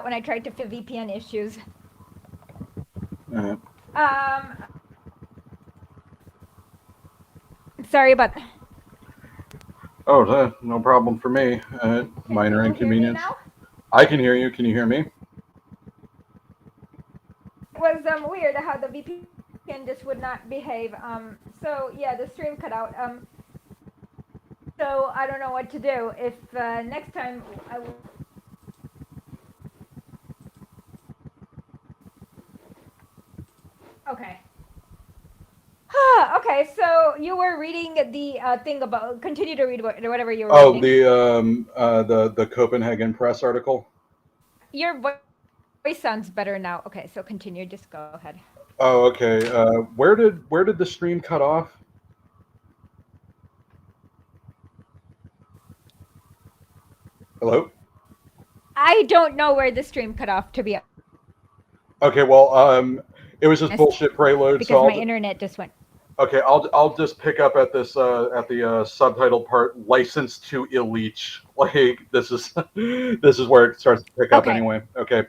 when I tried to fix VPN issues. Uh, Um, sorry about. oh, no problem for me. Can Minor you hear me inconvenience. now? I can hear you. Can you hear me? It was weird how the VPN just would not behave. So yeah, the stream cut out. So I don't know what to do. If next time I will. Okay. Okay, so you were reading the thing about. Continue to read whatever you were Oh, reading. the Copenhagen Press article. Your voice sounds better now. Okay, so continue. Just go ahead. Oh, okay. Where did the stream cut off? Hello. I don't know where the stream cut off, to be honest, Okay. Well, it was just because my bullshit prelude. internet So just I'll went. Okay, I'll just pick up at this at the subtitle part, licensed to Illich. Like this is where it starts to pick up Okay. anyway. Okay,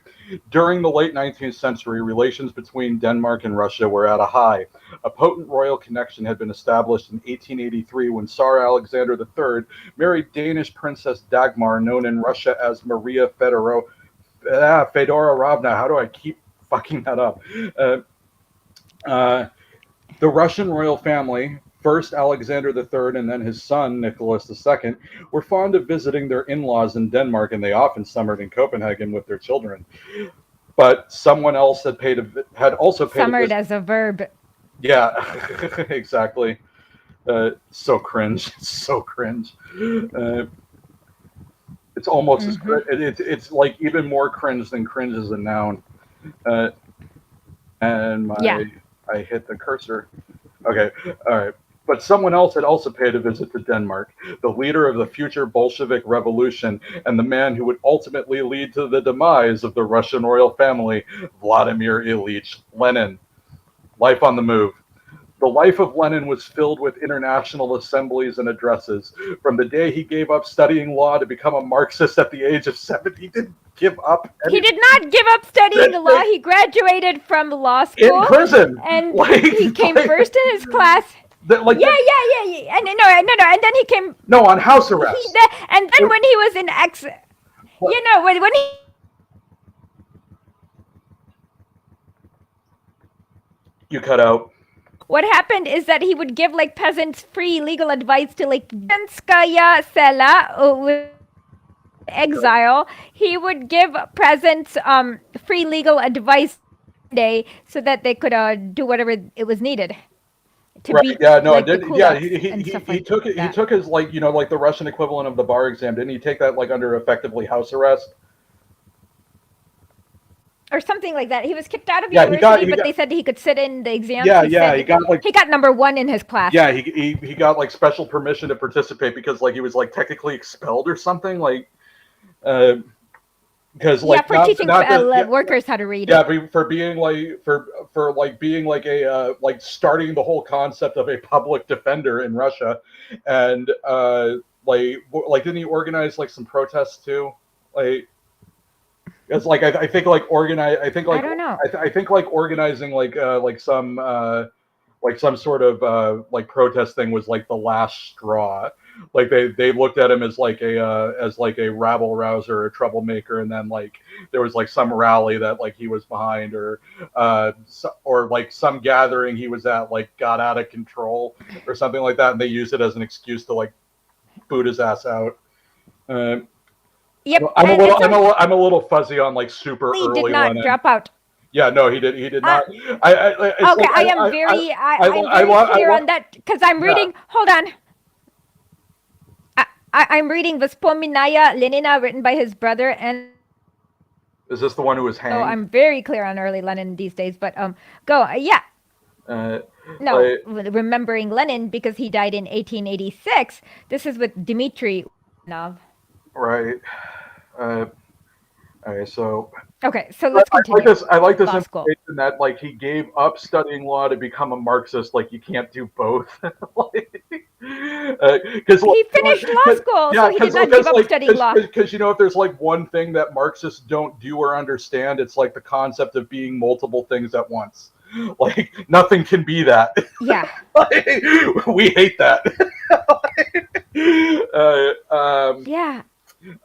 during the late 19th century, relations between Denmark and Russia were at a high. A potent royal connection had been established in 1883 when Tsar Alexander III married Danish Princess Dagmar, known in Russia as Maria Fedorovna. How do I keep fucking that up? Uh, uh, the Russian royal family, first Alexander III and then his son Nicholas II, were fond of visiting their in-laws in Denmark, and they often summered in Copenhagen with their children. But someone else had also paid a Summered visit. as a verb. Yeah, exactly. So cringe. So cringe. Uh, it's almost as Mm-hmm. it's like even more cringe than cringe as a noun. Uh, and Yeah. I hit the cursor. Okay, all right. But someone else had also paid a visit to Denmark, the leader of the future Bolshevik Revolution and the man who would ultimately lead to the demise of the Russian royal family, Vladimir Ilyich Lenin. Life on the move. The life of Lenin was filled with international assemblies and addresses. From the day he gave up studying law to become a Marxist at the age of 70, he didn't give up He anything. did not give up studying law. He graduated from law In school prison. and Like, he came first in his class. like Yeah, that. yeah, yeah, yeah. And no. And then he came. No, on house He arrest. and then when he was in when he was in You cut out. what happened is that he would give like peasants free legal advice to like Denskaya Sela with exile. He would give peasants free legal advice day so that they could do whatever it was needed to Right. beat Yeah. No. And like the did yeah. kulaks and stuff He like took it. that. He took his like like the Russian equivalent of the bar exam. Didn't he take that like under effectively house arrest? Or something like that. He was kicked out of Yeah. university, but they said he could sit in the exams. Yeah. He Yeah. said He got like he got number one in his class. yeah. He got like special permission to participate because like he was like technically expelled or something like uh because Yeah, like for teaching not the yeah. workers how to read. Yeah, for being like for like being like a like starting the whole concept of a public defender in Russia, and like didn't he organize like some protests too? Like it's like I think like organize I don't know. I think like organizing like some sort of like protest thing was like the last straw. Like they looked at him as like a rabble rouser, a troublemaker, and then like there was like some rally that like he was behind, or like some gathering he was at like got out of control or something like that, and they used it as an excuse to like boot his ass out. Uh, Yep, and so I'm a little fuzzy on like super he did early not Lenin. drop out. Yeah, no, he did Uh, not. It's okay, like I am very clear on that because I'm yeah. reading. Hold on. I'm reading Vaspominaya Lenina, written by his brother, and Is this the one who was so hanged? I'm very clear on early Lenin these days. But go yeah. Uh, No, like, remembering Lenin because he died in 1886. This is with Dmitry Ulyanov. right. Uh, okay, so Okay, so let's continue. I like this Law school. information that like he gave up studying law to become a Marxist. Like you can't do both. Like, Because He finished law school, so he did not give up studying law. Because if there's like one thing that Marxists don't do or understand, it's like the concept of being multiple things at once. Like nothing can be that. Yeah. We hate that. Yeah.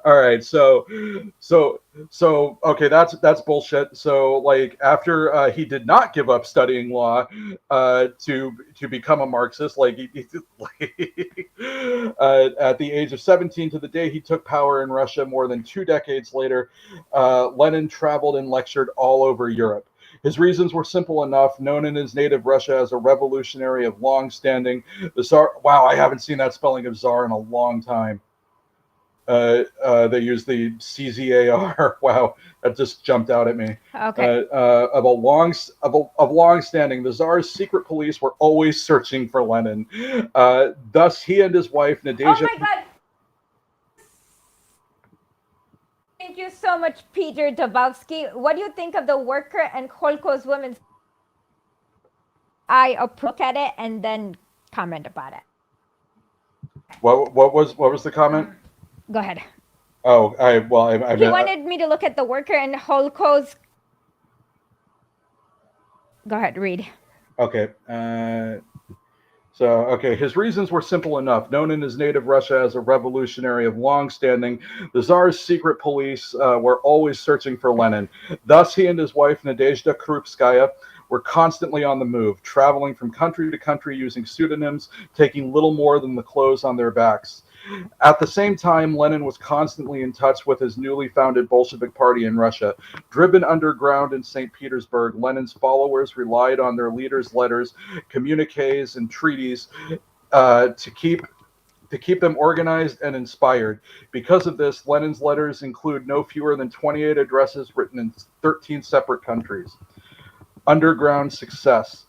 All right, so okay, that's bullshit. So like after he did not give up studying law to become a Marxist, like, at the age of 17 to the day he took power in Russia more than 2 decades later, Lenin traveled and lectured all over Europe. His reasons were simple enough. Known in his native Russia as a revolutionary of long standing, the Tsar. Wow, I haven't seen that spelling of Tsar in a long time. They use the CZAR. Wow, that just jumped out at me. Okay. Of long standing, the Tsar's secret police were always searching for Lenin. Thus, he and his wife Oh Nadeja. my God. Thank you so much, Peter Dabowski. What do you think of the worker and Kolkhoz women's? I look at it and then comment about it. What was the comment? Go ahead. Oh, I He wanted me to look at the worker and Kolkhoz. Go ahead, read. Okay. His reasons were simple enough. Known in his native Russia as a revolutionary of long standing, the Tsar's secret police were always searching for Lenin. Thus, he and his wife, Nadezhda Krupskaya, were constantly on the move, traveling from country to country using pseudonyms, taking little more than the clothes on their backs. At the same time, Lenin was constantly in touch with his newly founded Bolshevik party in Russia. Driven underground in St. Petersburg, Lenin's followers relied on their leaders' letters, communiques, and treaties to keep them organized and inspired. Because of this, Lenin's letters include no fewer than 28 addresses written in 13 separate countries. Underground success.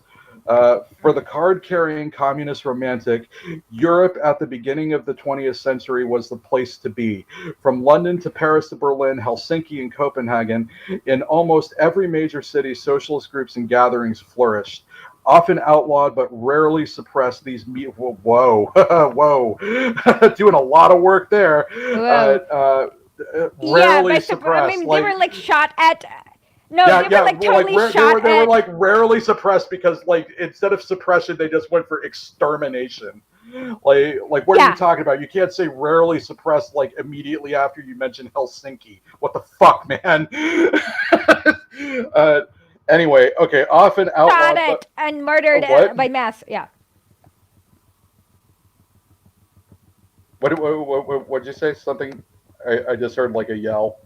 For the card-carrying communist romantic, Europe at the beginning of the 20th century was the place to be. From London to Paris to Berlin, Helsinki and Copenhagen, in almost every major city, socialist groups and gatherings flourished. Often outlawed but rarely suppressed, these whoa doing a lot of work there. Rarely suppressed. I mean, they were like shot at. No, they were like totally shot at. They were like rarely suppressed because like instead of suppression, they just went for extermination. Like what are you talking about? You can't say rarely suppressed like immediately after you mention Helsinki. What the fuck, man? Anyway, okay, often outlawed shot at and murdered by mass. Yeah. What did you say? Something? I just heard like a yell.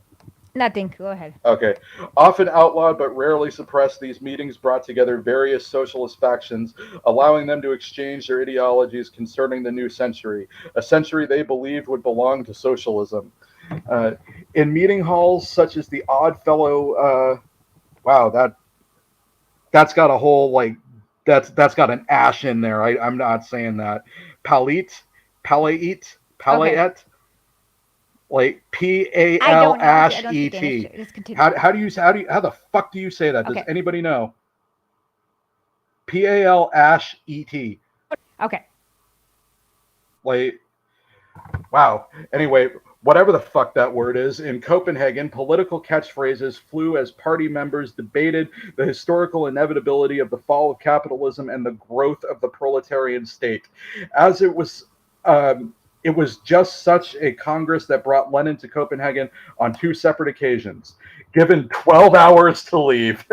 Nothing. Go ahead. Okay. Often outlawed but rarely suppressed, these meetings brought together various socialist factions, allowing them to exchange their ideologies concerning the new century, a century they believed would belong to socialism. In meeting halls such as the Odd Fellow, wow, that's got a whole like that's got an ash in there. I'm not saying that. Palait. Okay. Like PALASHET. How the fuck do you say that? Does anybody know? PALASHET. Okay. Like, wow. Anyway, whatever the fuck that word is, in Copenhagen, political catchphrases flew as party members debated the historical inevitability of the fall of capitalism and the growth of the proletarian state. As it was just such a Congress that brought Lenin to Copenhagen on 2 separate occasions, given 12 hours to leave.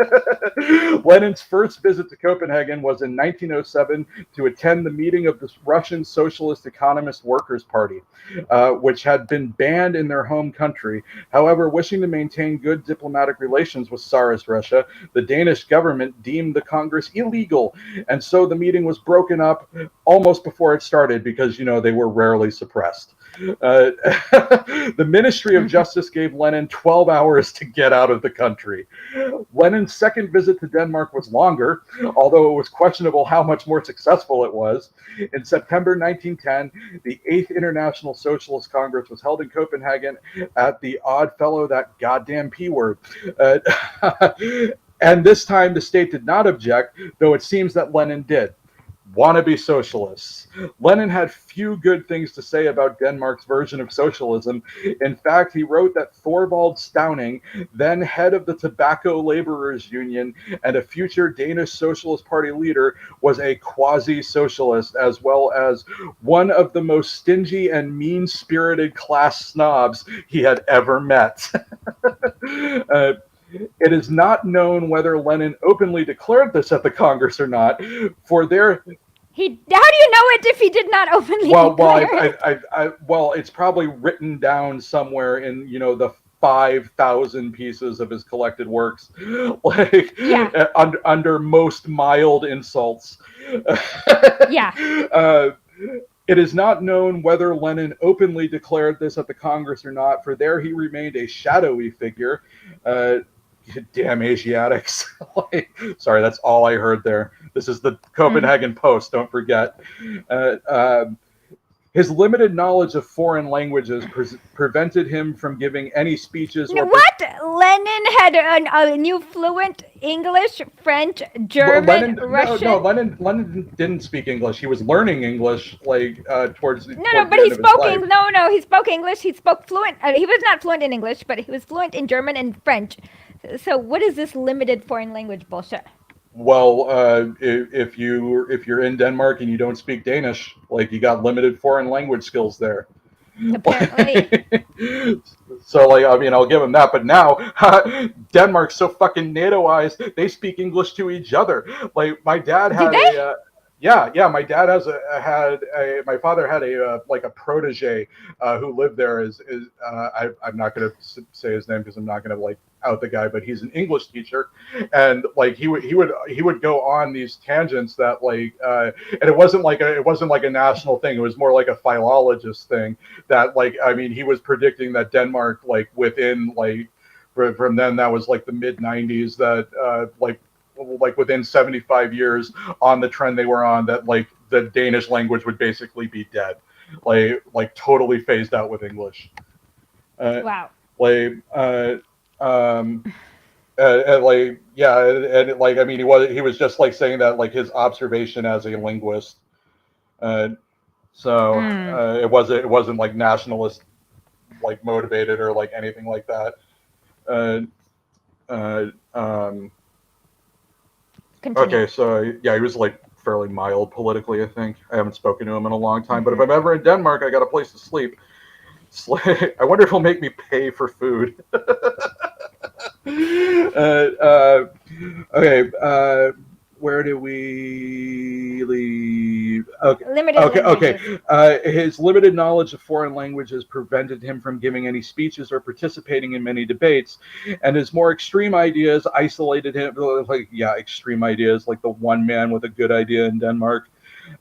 Lenin's first visit to Copenhagen was in 1907 to attend the meeting of the Russian Socialist Economist Workers' Party, which had been banned in their home country. However, wishing to maintain good diplomatic relations with Tsarist Russia, the Danish government deemed the Congress illegal, and so the meeting was broken up almost before it started because, they were rarely suppressed. The Ministry of Justice gave Lenin 12 hours to get out of the country. Lenin's second visit to Denmark was longer, although it was questionable how much more successful it was. In September 1910, the 8th International Socialist Congress was held in Copenhagen at the Odd Fellow, that goddamn P word. And this time the state did not object, though it seems that Lenin did. wannabe socialists. Lenin had few good things to say about Denmark's version of socialism. In fact, he wrote that Thorvald Stauning, then head of the Tobacco Laborers Union and a future Danish Socialist Party leader, was a quasi-socialist, as well as one of the most stingy and mean-spirited class snobs he had ever met. It is not known whether Lenin openly declared this at the Congress or not, for there. How do you know it if he did not openly declare it? Well, it's probably written down somewhere in the 5,000 pieces of his collected works, like under most mild insults. Yeah. It is not known whether Lenin openly declared this at the Congress or not, for there he remained a shadowy figure. Damn Asiatics. Sorry, that's all I heard there. This is the Copenhagen Post, don't forget. His limited knowledge of foreign languages prevented him from giving any speeches. What? Lenin had a new fluent English, French, German, Russian? No, Lenin didn't speak English. He was learning English, towards the but he spoke English. No, he spoke English. He spoke fluent. He was not fluent in English, but he was fluent in German and French. So what is this limited foreign language bullshit? Well, if you're in Denmark and you don't speak Danish, you got limited foreign language skills there. Apparently. So, I'll give him that. But now, Denmark's so fucking NATOized, they speak English to each other. My dad had my dad my father had a protege who lived there. I'm not going to say his name because I'm not going to out the guy, but he's an English teacher, and he would go on these tangents that and it wasn't like a national thing. It was more like a philologist thing that he was predicting that Denmark within from then, that was the mid 90s, that within 75 years on the trend they were on, that the Danish language would basically be dead, totally phased out with English. Wow. He was just saying that his observation as a linguist. It wasn't nationalist motivated or anything like that. Okay, so he was fairly mild politically, I think. I haven't spoken to him in a long time, but if I'm ever in Denmark, I got a place to sleep. I wonder if he'll make me pay for food. Okay, where do we leave? Okay. His limited knowledge of foreign languages prevented him from giving any speeches or participating in many debates, and his more extreme ideas isolated him. Extreme ideas, like the one man with a good idea in Denmark.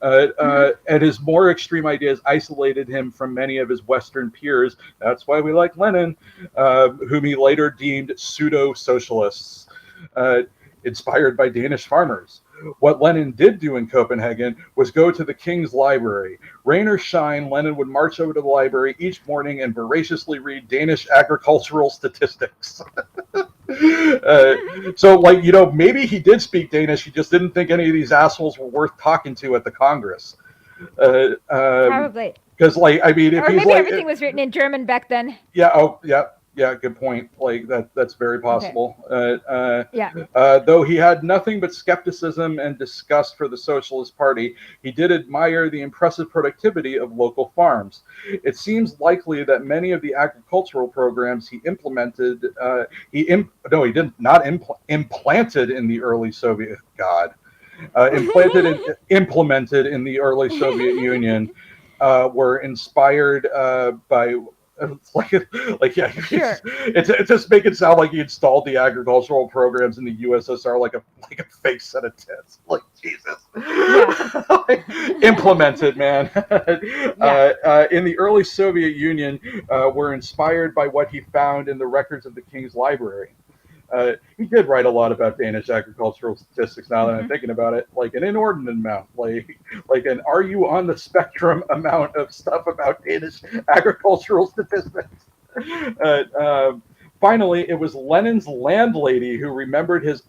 And his more extreme ideas isolated him from many of his Western peers. That's why we like Lenin, whom he later deemed pseudo-socialists, inspired by Danish farmers. What Lenin did do in Copenhagen was go to the King's Library. Rain or shine, Lenin would march over to the library each morning and voraciously read Danish agricultural statistics. Maybe he did speak Danish, he just didn't think any of these assholes were worth talking to at the Congress. Probably. Because, if maybe everything was written in German back then. Yeah, good point. That's very possible. Okay. Though he had nothing but skepticism and disgust for the Socialist Party, he did admire the impressive productivity of local farms. It seems likely that many of the agricultural programs he implemented, implanted in the early Soviet implemented in the early Soviet Union were inspired by. Sure. It just make it sound like he installed the agricultural programs in the USSR like a fake set of tits. Jesus. Yeah. Implemented, man. In the early Soviet Union, were inspired by what he found in the records of the King's Library. He did write a lot about Danish agricultural statistics, now that I'm thinking about it, an inordinate amount, an are you on the spectrum amount of stuff about Danish agricultural statistics. Finally, it was Lenin's landlady who remembered the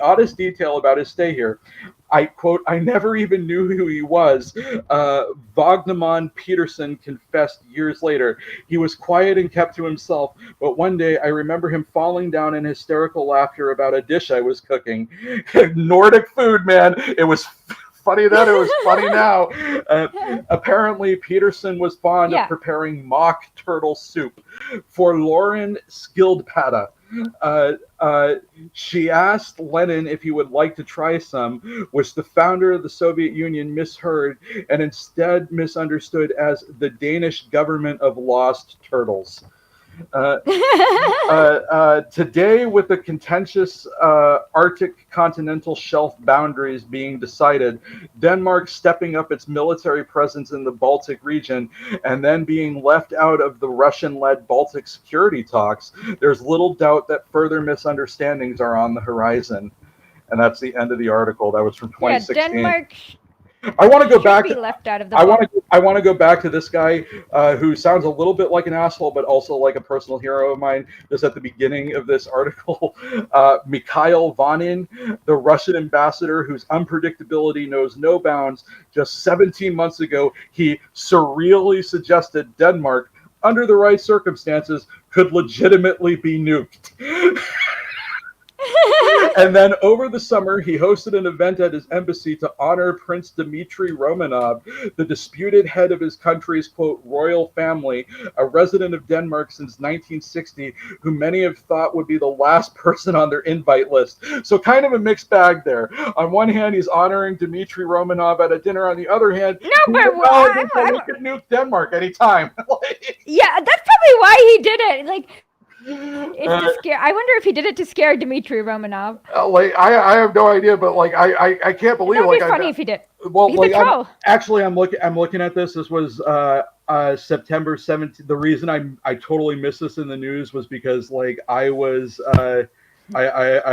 oddest detail about his stay here. I quote, I never even knew who he was. Vagneman Peterson confessed years later. He was quiet and kept to himself, but one day I remember him falling down in hysterical laughter about a dish I was cooking. Nordic food, man. It was funny then, it was funny now. Apparently, Peterson was fond of Yeah. preparing mock turtle soup for Lauren Skildpadda. Uh, uh, she asked Lenin if he would like to try some, which the founder of the Soviet Union misheard and instead misunderstood as the Danish government of lost turtles. Uh, Today, with the contentious Arctic continental shelf boundaries being decided, Denmark stepping up its military presence in the Baltic region, and then being left out of the Russian-led Baltic security talks, there's little doubt that further misunderstandings are on the horizon. And that's the end of the article. That was from Yeah, 2016. Denmark I want to go should back be to left out of the I ball. want to I want to go back to this guy who sounds a little bit like an asshole, but also like a personal hero of mine. Just at the beginning of this article, Mikhail Vanin, the Russian ambassador whose unpredictability knows no bounds. Just 17 months ago, he surreally suggested Denmark, under the right circumstances, could legitimately be nuked. And then over the summer, he hosted an event at his embassy to honor Prince Dmitry Romanov, the disputed head of his country's, quote, royal family, a resident of Denmark since 1960, who many have thought would be the last person on their invite list. So kind of a mixed bag there. On one hand, he's honoring Dmitry Romanov at a dinner. On the other hand, No, but we could nuke Denmark anytime. yeah, that's probably why he did it. Like, it's to scare. I wonder if he did it to scare Dmitry Romanov. Like I have no idea, but like I can't believe That would like be funny if he did. well He's like a troll. I'm looking at this. This was September 17th. The reason I totally missed this in the news was because like I was I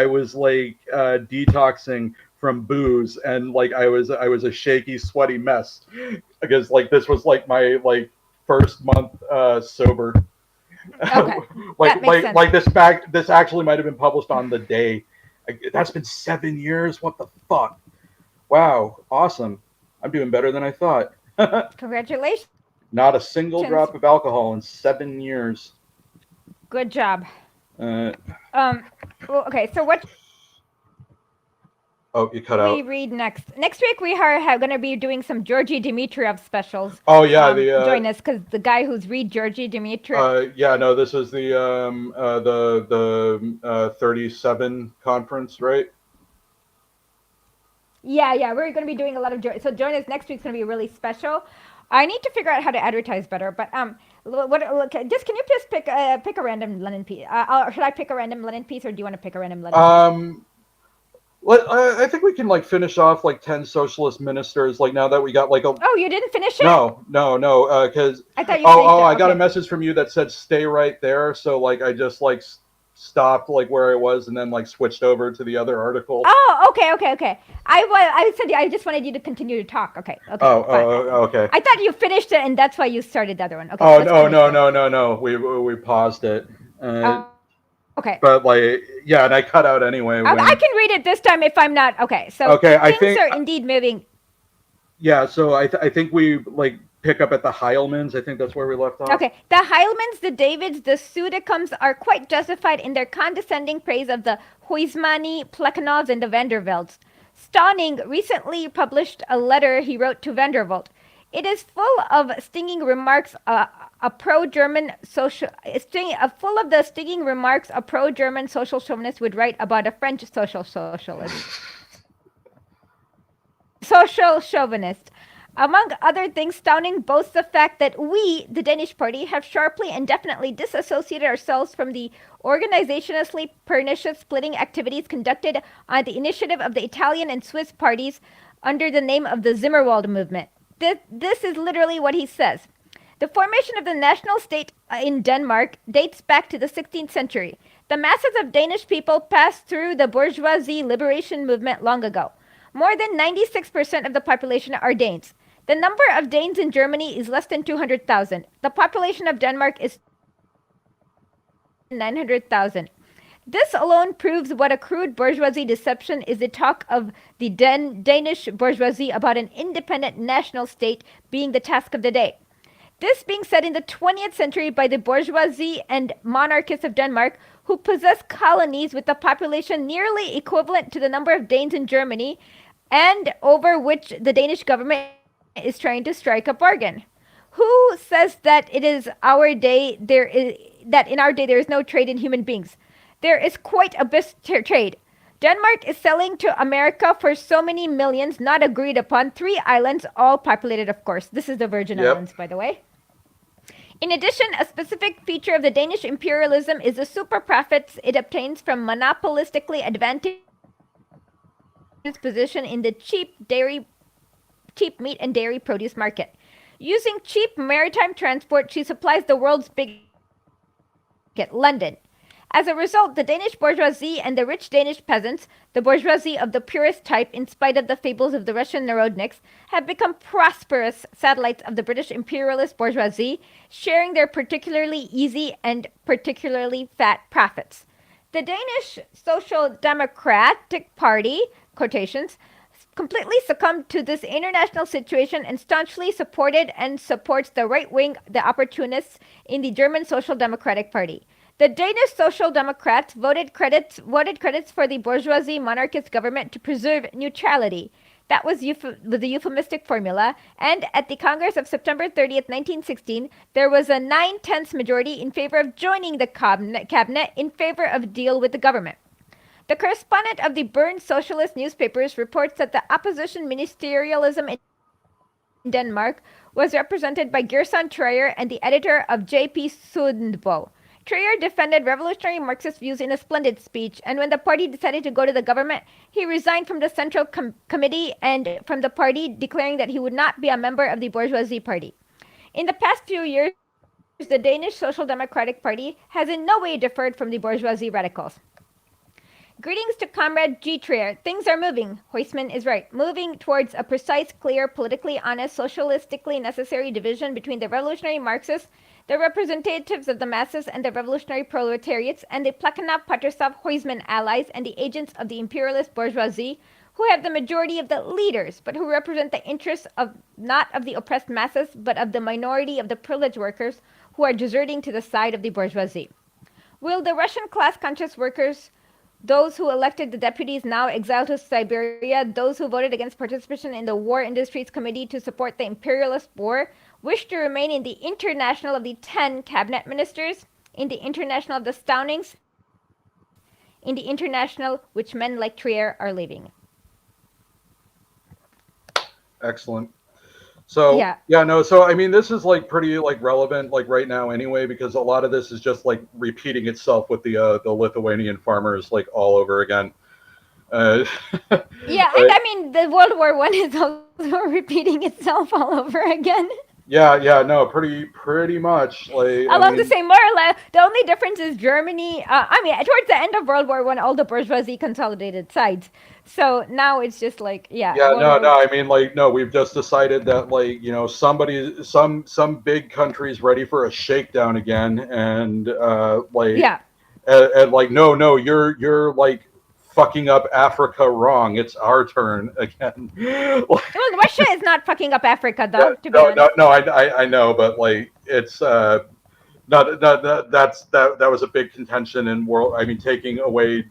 was like detoxing from booze, and like I was a shaky, sweaty mess because like this was like my like first month sober. Okay, that makes sense. Like this actually might have been published on the day. That's been 7 years. What the fuck? Wow, awesome. I'm doing better than I thought. Congratulations. Not a single drop of alcohol in 7 years. Good job. Well, Okay, so what oh, you cut out. we read next? Next week we are going to be doing some Georgy Dimitriev specials. Oh yeah, join us because the guy who's read Georgy Dimitriev. Yeah, no, this is the 37 conference, right? Yeah, we're going to be doing a lot of so join us next week's going to be really special. I need to figure out how to advertise better, but just can you just pick a random Lenin piece? Should I pick a random Lenin piece, or do you want to pick a random Lenin piece? I think we can like finish off like 10 socialist ministers. Like now that we got like a. Oh, you didn't finish it? No, because. I thought you. I got a message from you that said stay right there. So like I just like stopped like where I was and then like switched over to the other article. Oh, okay. I said I just wanted you to continue to talk. Okay. Okay. I thought you finished it and that's why you started the other one. Okay. Oh no. We paused it. Okay. But like yeah, and I cut out anyway. I can read it this time if I'm not okay. So things are indeed moving. Yeah. So I think we like pick up at the Heilmans. I think that's where we left off. Okay. The Heilmans, the Davids, the Sudicums are quite justified in their condescending praise of the Huysmani, Plekhanovs, and the Vandervelds. Stauning recently published a letter he wrote to Vanderbilt. It is full of stinging remarks. A pro-German social, full of the stinging remarks a pro-German social chauvinist would write about a French social chauvinist. Among other things, Stauning boasts the fact that we, the Danish party, have sharply and definitely disassociated ourselves from the organizationally pernicious splitting activities conducted on the initiative of the Italian and Swiss parties under the name of the Zimmerwald movement. This is literally what he says. The formation of the national state in Denmark dates back to the 16th century. The masses of Danish people passed through the bourgeoisie liberation movement long ago. More than 96% of the population are Danes. The number of Danes in Germany is less than 200,000. The population of Denmark is 900,000. This alone proves what a crude bourgeoisie deception is the talk of the Danish bourgeoisie about an independent national state being the task of the day. This being said in the 20th century by the bourgeoisie and monarchists of Denmark, who possess colonies with a population nearly equivalent to the number of Danes in Germany, and over which the Danish government is trying to strike a bargain. Who says that it is our day that in our day there is no trade in human beings? There is quite a trade. Denmark is selling to America for so many millions not agreed upon 3 islands, all populated, of course. This is the Virgin Yep. Islands, by the way. In addition, a specific feature of the Danish imperialism is the super profits it obtains from monopolistically advantaged position in the cheap meat and dairy produce market. Using cheap maritime transport, she supplies the world's biggest market, London. As a result, the Danish bourgeoisie and the rich Danish peasants, the bourgeoisie of the purest type in spite of the fables of the Russian narodniks, have become prosperous satellites of the British imperialist bourgeoisie, sharing their particularly easy and particularly fat profits. The Danish Social Democratic Party, quotations, completely succumbed to this international situation and staunchly supported and supports the right wing, the opportunists in the German Social Democratic Party. The Danish Social Democrats voted credits for the bourgeoisie monarchist government to preserve neutrality. That was the euphemistic formula, and at the Congress of September 30th, 1916, there was a 9/10 majority in favor of joining the cabinet in favor of deal with the government. The correspondent of the burned socialist newspapers reports that the opposition ministerialism in Denmark was represented by Gerson Trier and the editor of J.P. Sundbo. Trier defended revolutionary Marxist views in a splendid speech, and when the party decided to go to the government, he resigned from the Central Committee and from the party, declaring that he would not be a member of the bourgeoisie party. In the past few years, the Danish Social Democratic Party has in no way differed from the bourgeoisie radicals. Greetings to Comrade G. Trier. Things are moving. Huysman is right. Moving towards a precise, clear, politically honest, socialistically necessary division between the revolutionary Marxists, the representatives of the masses and the revolutionary proletariats, and the Plekhanov Patrusov Huysman allies and the agents of the imperialist bourgeoisie, who have the majority of the leaders, but who represent the interests of not of the oppressed masses, but of the minority of the privileged workers who are deserting to the side of the bourgeoisie. Will the Russian class-conscious workers, those who elected the deputies now exiled to Siberia, those who voted against participation in the War Industries Committee to support the imperialist war, wish to remain in the International of the 10 cabinet ministers, in the International of the Stounings, in the International which men like Trier are leaving. Excellent. So so I mean, this is like pretty like relevant like right now anyway, because a lot of this is just like repeating itself with the Lithuanian farmers like all over again. And I mean the World War I is also repeating itself all over again. No, pretty much like the same, more or less. The only difference is Germany. Towards the end of World War I, all the bourgeoisie consolidated sides. So now it's just like we've just decided that like some big country's ready for a shakedown again, and you're like fucking up Africa wrong. It's our turn again. Well, Russia is not fucking up Africa, though. I know, but like it's that was a big contention in world. I mean, taking away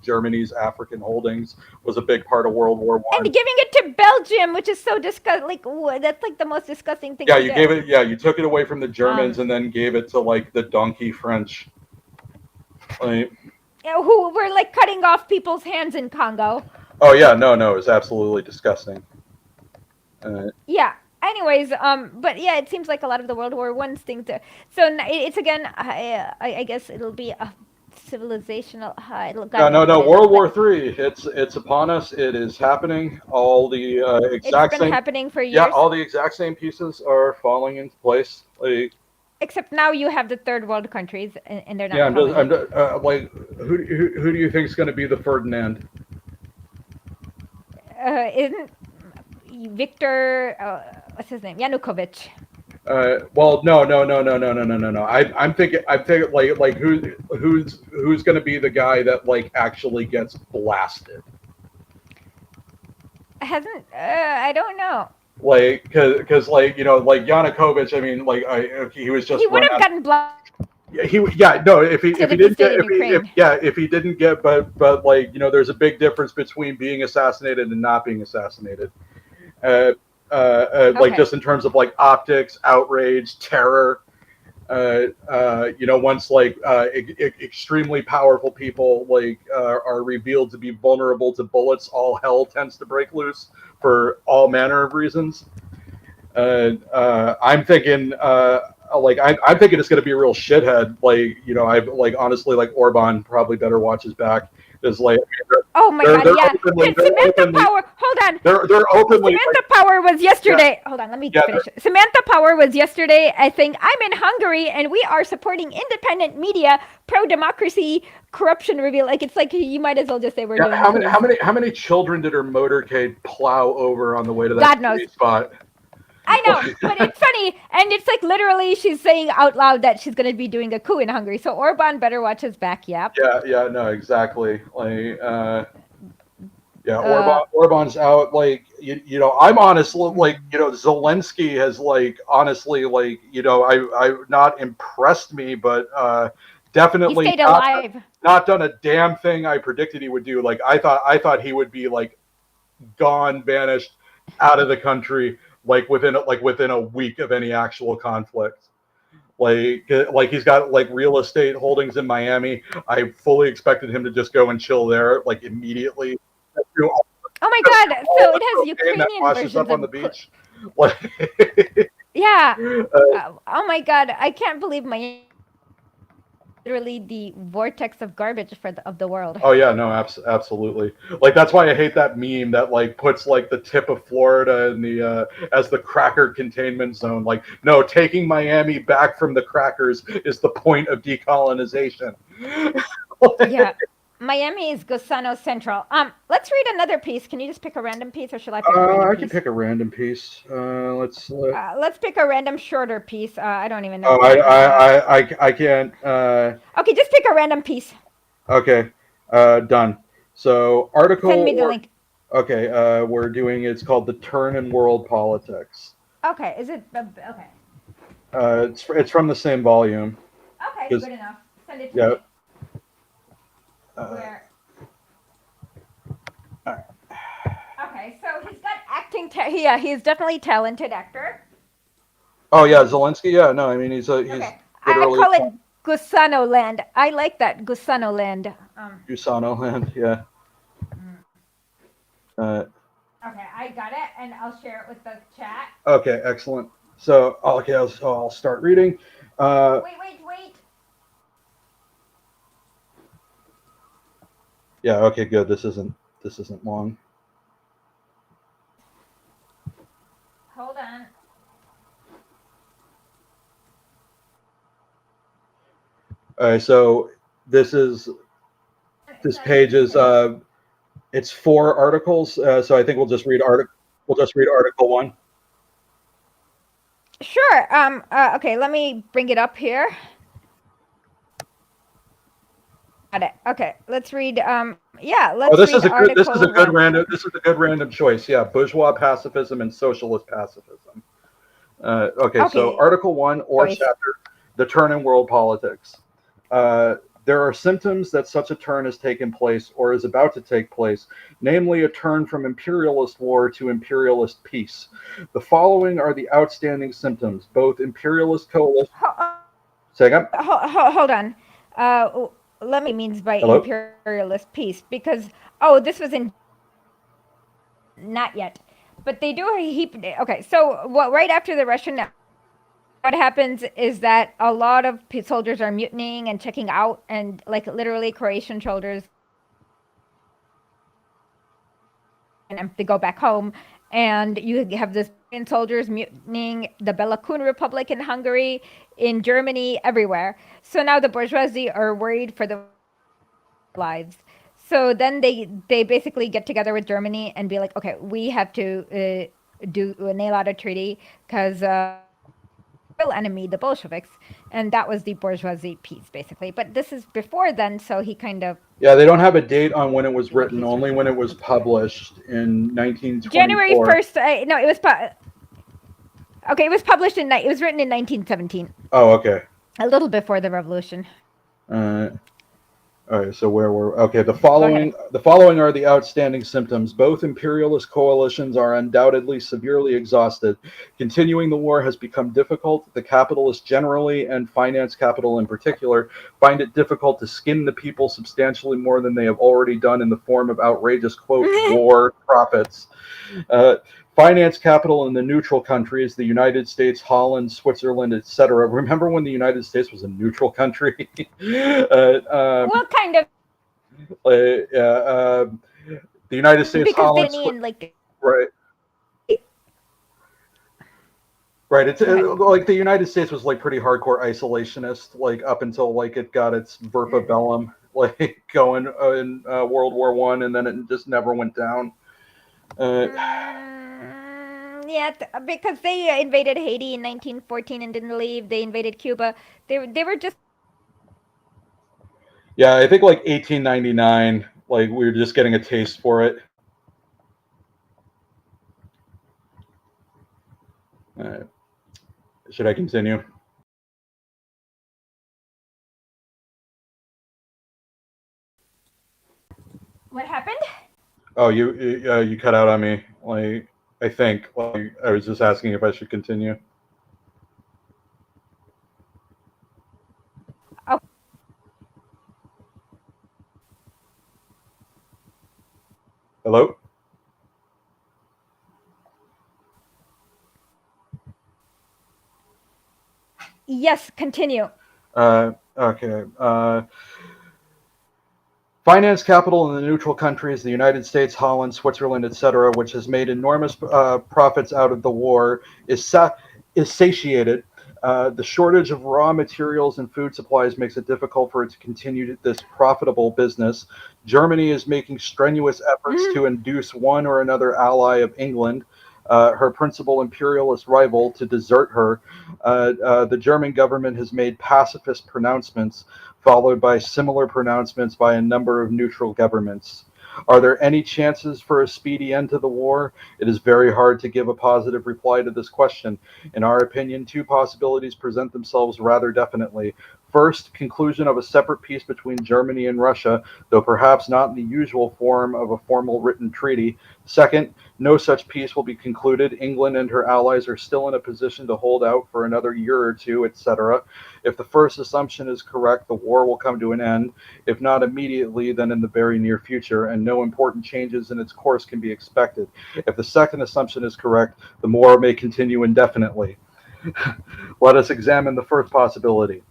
Germany's African holdings was a big part of World War I. And giving it to Belgium, which is so disgusting. Like that's like the most disgusting thing. Yeah, gave it. Yeah, you took it away from the Germans and then gave it to like the donkey French. Like, who were like cutting off people's hands in Congo. Oh yeah, no, it was absolutely disgusting. Anyways, but yeah, it seems like a lot of the World War I things. So it's again, I guess it'll be a civilizational. World War III. It's upon us. It is happening. All the exact it's been same. happening for years. Yeah, all the exact same pieces are falling into place. Like, except now you have the third world countries, and they're not. Yeah, I'm just like, who do you think is going to be the Ferdinand? Isn't Viktor? What's his name? Yanukovych. Well, no. I'm thinking like who's going to be the guy that like actually gets blasted? Hasn't I don't know. Like, because like like Yanukovych. I mean, like he was He just would run have out. gotten blasted Yeah, no, if he if he didn't stayed get in Ukraine. if he didn't get but like there's a big difference between being assassinated and not being assassinated. Uh, like Okay. just in terms of like optics, outrage, terror. Once like extremely powerful people like are revealed to be vulnerable to bullets, all hell tends to break loose for all manner of reasons. I'm thinking I'm thinking it's going to be a real shithead. Like I like honestly like Orban probably better watch his back because like Oh my they're God, they're yeah. openly they're Samantha openly Power, hold on. they're openly like Samantha Power was yeah yesterday. Hold on, let me yeah finish. Samantha Power was yesterday. I think I'm in Hungary and we are supporting independent media, pro democracy, corruption reveal. Like it's like you might as well just say we're yeah. doing How many coups. children did her motorcade plow over on the way to that God knows. TV spot? I know, but it's funny, and it's like literally she's saying out loud that she's going to be doing a coup in Hungary. So Orban better watch his back. Yep. Yeah, no, exactly. Like, yeah, Uh, Orban's out. Like, I'm honest. Like, Zelensky has like honestly, like, I not impressed me, but he definitely stayed alive. not done a damn thing I predicted he would do. Like, I thought he would be like gone, vanished, out of the country, like within a week of any actual conflict. Like he's got like real estate holdings in Miami. I fully expected him to just go and chill there like immediately. Do Oh my God! So the it has cocaine that Ukrainian washes versions up on of the beach. Like, yeah. uh, Oh my God! I can't believe my literally the vortex of garbage of the world. oh yeah, no, absolutely. Like that's why I hate that meme that like puts like the tip of Florida in the as the cracker containment zone. Like, no, taking Miami back from the crackers is the point of decolonization. Yeah. Miami is Gusano Central. Let's read another piece. Can you just pick a random piece, or should I pick a random I can piece? pick a random piece. Let's. Let's pick a random shorter piece. I don't even know Oh, if I have that. I can't. Okay, just pick a random piece. Okay, done. So Send article me the or link. okay, we're doing. It's called "The Turn in World Politics." Okay, is it okay? It's from the same volume. Okay, Because good enough. Send it to yeah. me. Where? Uh, Okay, so he's got acting. Yeah, he's definitely a talented actor. oh yeah, Zelensky. Yeah, no, I mean he's Okay, I literally call it Gusano Land. I like that Gusano Land. Usano land. Yeah. Mm. Uh, Okay, I got it, and I'll share it with the chat. okay, excellent. So okay, I'll start reading. Uh, Wait. yeah. Okay, good. This isn't long. Hold on. So this is It's this not even page is finished. it's 4 articles. So I think we'll just read article one. Sure. Okay, let me bring it up here. Got it. Okay, let's read. Yeah, Oh, let's read this is a article good one. random this is a good random choice. Yeah, bourgeois pacifism and socialist pacifism. Okay, so Okay, article one or choice. chapter, the turn in world politics. There are symptoms that such a turn has taken place or is about to take place, namely a turn from imperialist war to imperialist peace. The following are the outstanding symptoms, both imperialist coalition. Say again? Hold on. Uh, Let me means by Hello? imperialist peace because this was in not yet, but they do a heap. Okay, so what? Right after the Russian, what happens is that a lot of soldiers are mutinying and checking out, and like literally Croatian soldiers, and they go back home, and you have this soldiers mutinying the Belarusian Republic in Hungary, in Germany, everywhere. So now the bourgeoisie are worried for the lives. So then they basically get together with Germany and be like, okay, we have to do nail out a treaty because real enemy, the Bolsheviks, and that was the bourgeoisie peace, basically. But this is before then, so he kind of Yeah, they don't have a date on when it was what written, he's only trying when to it was published in January 1924. 1st. No, it was okay. It was published it was written in 1917. Oh, okay. A little before the revolution. Uh, all right, so where were okay? The Go ahead. following are the outstanding symptoms. Both imperialist coalitions are undoubtedly severely exhausted. Continuing the war has become difficult. The capitalists generally, and finance capital in particular, find it difficult to skin the people substantially more than they have already done in the form of outrageous, quote, war profits. Uh, Finance capital in the neutral countries, the United States, Holland, Switzerland, etc. Remember when the United States was a neutral country? Well, kind of uh, uh, the United States, because they Holland, and like right, right. It's go ahead. like the United States was like pretty hardcore isolationist, like up until like it got its verba bellum, like going in World War I, and then it just never went down. Yeah, because they invaded Haiti in 1914 and didn't leave. They invaded Cuba. They were just Yeah, I think like 1899, like we were just getting a taste for it. Uh, should I continue? what happened? Oh, you cut out on me. Like I think like I was just asking if I should continue. Oh, Hello. yes, continue. Okay. Finance capital in the neutral countries, the United States, Holland, Switzerland, etc., which has made enormous profits out of the war, is satiated. The shortage of raw materials and food supplies makes it difficult for it to continue this profitable business. Germany is making strenuous efforts to induce one or another ally of England, her principal imperialist rival, to desert her. The German government has made pacifist pronouncements, followed by similar pronouncements by a number of neutral governments. Are there any chances for a speedy end to the war? It is very hard to give a positive reply to this question. In our opinion, two possibilities present themselves rather definitely. First, conclusion of a separate peace between Germany and Russia, though perhaps not in the usual form of a formal written treaty. Second, no such peace will be concluded. England and her allies are still in a position to hold out for another year or two, etc. If the first assumption is correct, the war will come to an end, if not immediately, then in the very near future, and no important changes in its course can be expected. If the second assumption is correct, the war may continue indefinitely. Let us examine the first possibility.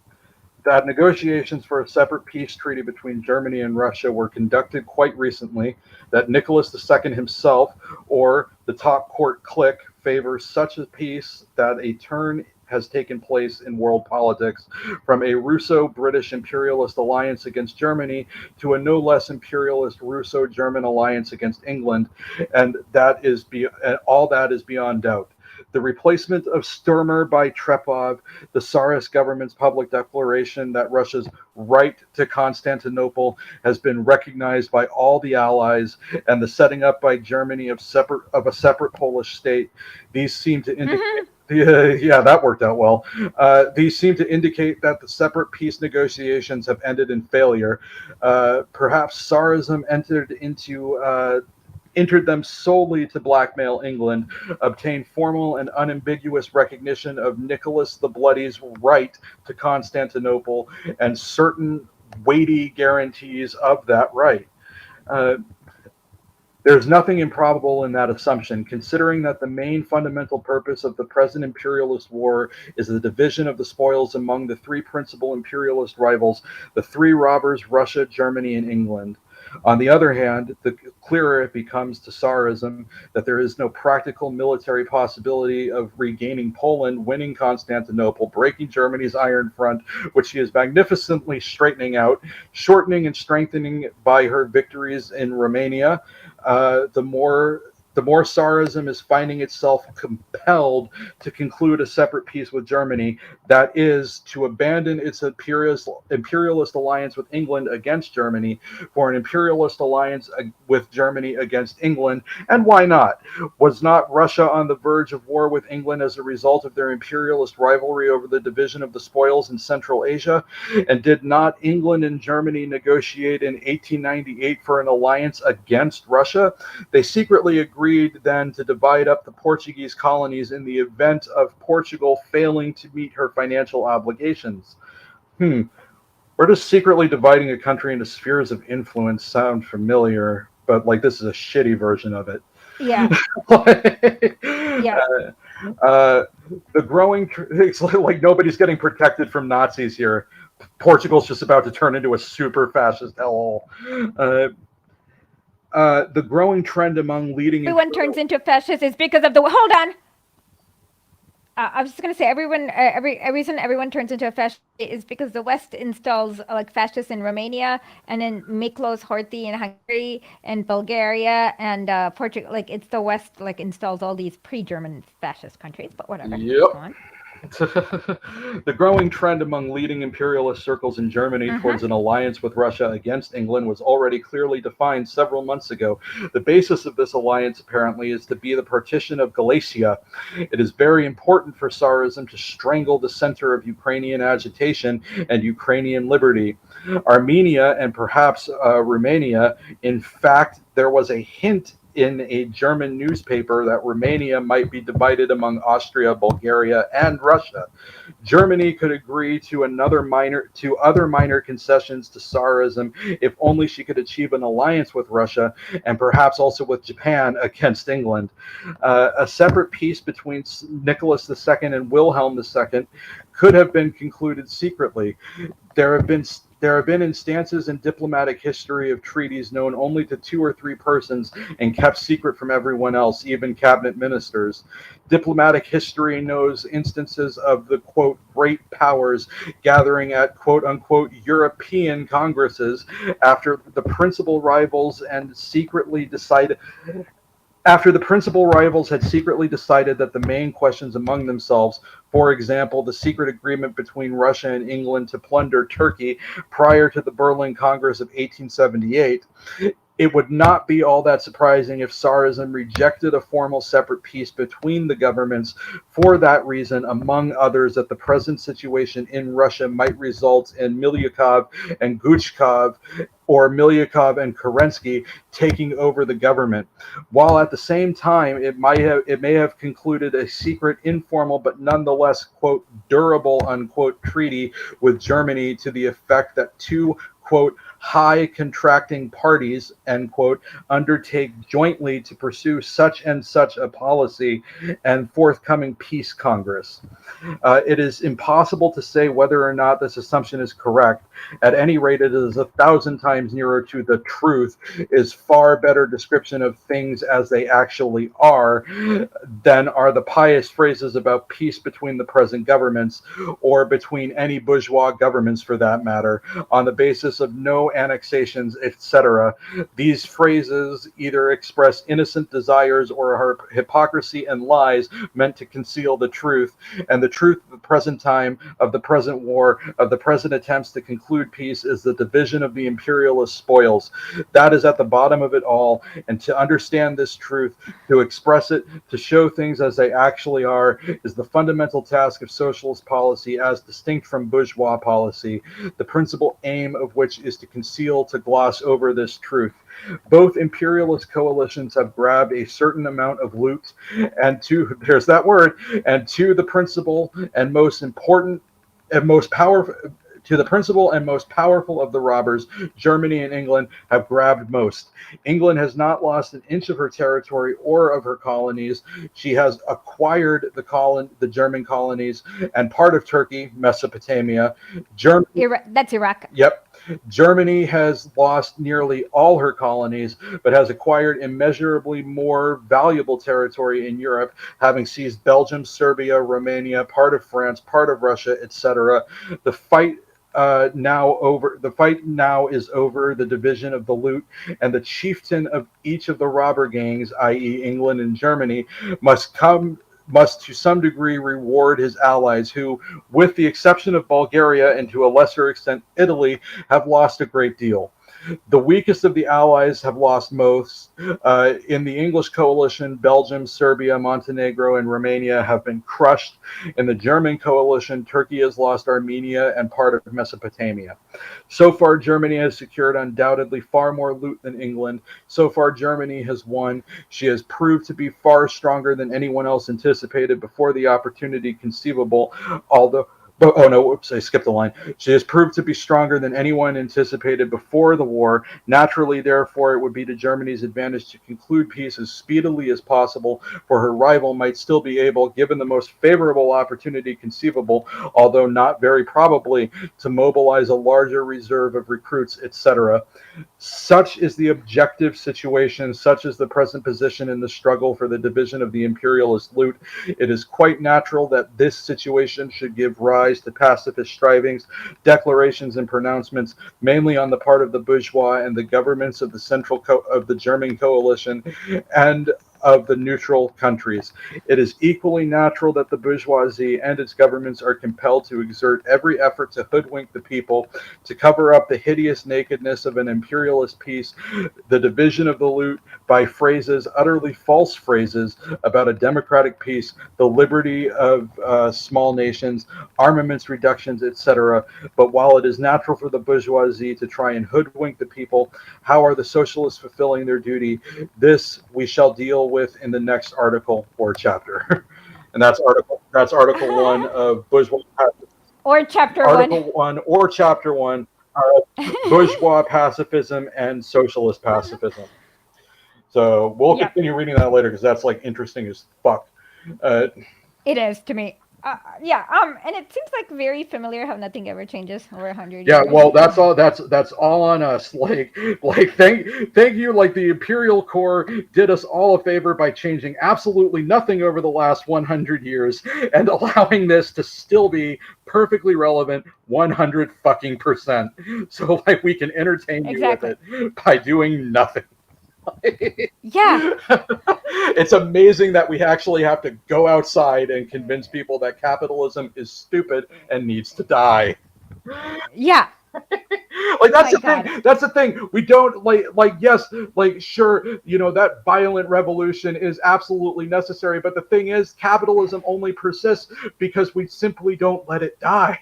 That negotiations for a separate peace treaty between Germany and Russia were conducted quite recently, that Nicholas II himself, or the top court clique, favors such a peace, that a turn has taken place in world politics from a Russo-British imperialist alliance against Germany to a no less imperialist Russo-German alliance against England, and all that is beyond doubt. The replacement of Sturmer by Trepov, the Tsarist government's public declaration that Russia's right to Constantinople has been recognized by all the Allies, and the setting up by Germany of a separate Polish state. These seem to indicate. Yeah, that worked out well. These seem to indicate that the separate peace negotiations have ended in failure. Perhaps Tsarism entered them solely to blackmail England, obtain formal and unambiguous recognition of Nicholas the Bloody's right to Constantinople, and certain weighty guarantees of that right. Uh, there's nothing improbable in that assumption, considering that the main fundamental purpose of the present imperialist war is the division of the spoils among the three principal imperialist rivals, the three robbers, Russia, Germany, and England. On the other hand, the clearer it becomes to Tsarism that there is no practical military possibility of regaining Poland, winning Constantinople, breaking Germany's iron front, which she is magnificently straightening out, shortening and strengthening by her victories in Romania, the The more Tsarism is finding itself compelled to conclude a separate peace with Germany, that is, to abandon its imperialist alliance with England against Germany for an imperialist alliance with Germany against England. And why not? Was not Russia on the verge of war with England as a result of their imperialist rivalry over the division of the spoils in Central Asia? And did not England and Germany negotiate in 1898 for an alliance against Russia? They secretly agreed then to divide up the Portuguese colonies in the event of Portugal failing to meet her financial obligations. Where does secretly dividing a country into spheres of influence sound familiar? But like this is a shitty version of it. Yeah. Yeah. The growing, it's like nobody's getting protected from Nazis here. Portugal's just about to turn into a super fascist hellhole. The growing trend among leading Everyone turns into fascists is because of the. Hold on. I was just gonna say every reason everyone turns into a fascist is because the West installs like fascists in Romania and then Miklos Horthy in Hungary and Bulgaria and Portugal. Like it's the West like installs all these pre-German fascist countries. But whatever. Yep. Go on. The growing trend among leading imperialist circles in Germany towards an alliance with Russia against England was already clearly defined several months ago. The basis of this alliance, apparently, is to be the partition of Galicia. It is very important for Tsarism to strangle the center of Ukrainian agitation and Ukrainian liberty. Armenia and perhaps Romania, in fact, there was a hint in a German newspaper that Romania might be divided among Austria, Bulgaria, and Russia. Germany could agree to other minor concessions to Tsarism if only she could achieve an alliance with Russia and perhaps also with Japan against England. A separate peace between Nicholas II and Wilhelm II could have been concluded secretly. There have been instances in diplomatic history of treaties known only to 2 or 3 persons and kept secret from everyone else, even cabinet ministers. Diplomatic history knows instances of the, quote, great powers gathering at, quote unquote, European congresses after the principal rivals had secretly decided that the main questions among themselves, for example, the secret agreement between Russia and England to plunder Turkey prior to the Berlin Congress of 1878, it would not be all that surprising if Tsarism rejected a formal separate peace between the governments for that reason, among others, that the present situation in Russia might result in Milyukov and Guchkov or Milyukov and Kerensky taking over the government, while at the same time it may have concluded a secret, informal, but nonetheless, quote, durable, unquote, treaty with Germany to the effect that 2, quote, high contracting parties, end quote, undertake jointly to pursue such and such a policy and forthcoming peace congress. It is impossible to say whether or not this assumption is correct. At any rate, it is 1,000 times nearer to the truth, is far better description of things as they actually are than are the pious phrases about peace between the present governments, or between any bourgeois governments for that matter, on the basis of no annexations, etc. These phrases either express innocent desires or are hypocrisy and lies meant to conceal the truth, and the truth of the present time, of the present war, of the present attempts to conclude peace is the division of the imperialist spoils. That is at the bottom of it all, and to understand this truth, to express it, to show things as they actually are, is the fundamental task of socialist policy as distinct from bourgeois policy, the principal aim of which is to conceal, to gloss over this truth. Both imperialist coalitions have grabbed a certain amount of loot, and there's that word, and to the principal and most important and most powerful. To the principal and most powerful of the robbers, Germany and England have grabbed most. England has not lost an inch of her territory or of her colonies. She has acquired the German colonies and part of Turkey, Mesopotamia. That's Iraq. Yep. Germany has lost nearly all her colonies, but has acquired immeasurably more valuable territory in Europe, having seized Belgium, Serbia, Romania, part of France, part of Russia, etc. The fight now over. The fight now is over the division of the loot, and the chieftain of each of the robber gangs, i.e., England and Germany, must come must to some degree reward his allies, who, with the exception of Bulgaria and to a lesser extent Italy, have lost a great deal. The weakest of the allies have lost most. In the English coalition, Belgium, Serbia, Montenegro, and Romania have been crushed. In the German coalition, Turkey has lost Armenia and part of Mesopotamia. So far, Germany has secured undoubtedly far more loot than England. So far, Germany has won. She has proved to be far stronger than anyone else anticipated before the opportunity conceivable, although oh no, whoops, I skipped a line. She has proved to be stronger than anyone anticipated before the war. Naturally, therefore, it would be to Germany's advantage to conclude peace as speedily as possible, for her rival might still be able, given the most favorable opportunity conceivable, although not very probably, to mobilize a larger reserve of recruits, etc. Such is the objective situation, such is the present position in the struggle for the division of the imperialist loot. It is quite natural that this situation should give rise to pacifist strivings, declarations, and pronouncements, mainly on the part of the bourgeois and the governments of the of the German coalition and of the neutral countries. It is equally natural that the bourgeoisie and its governments are compelled to exert every effort to hoodwink the people, to cover up the hideous nakedness of an imperialist peace, the division of the loot, by phrases, utterly false phrases, about a democratic peace, the liberty of small nations, armaments reductions, etc. But while it is natural for the bourgeoisie to try and hoodwink the people, how are the socialists fulfilling their duty? This we shall deal with in the next article or chapter. And that's article 1 of bourgeois or chapter article 1. 1 or chapter 1, bourgeois pacifism and socialist pacifism. So we'll Yep. continue reading that later because that's like interesting as fuck. It is to me. Yeah. And it seems like very familiar how nothing ever changes over 100 Yeah, years. well, that's all. That's all on us. Like, thank you. Like the Imperial Corps did us all a favor by changing absolutely nothing over the last 100 years and allowing this to still be perfectly relevant 100 fucking percent. So like we can entertain you Exactly. with it by doing nothing. Yeah. It's amazing that we actually have to go outside and convince people that capitalism is stupid and needs to die. Yeah. Like that's My the God. thing. That's the thing. We don't like yes, like sure, that violent revolution is absolutely necessary, but the thing is capitalism only persists because we simply don't let it die.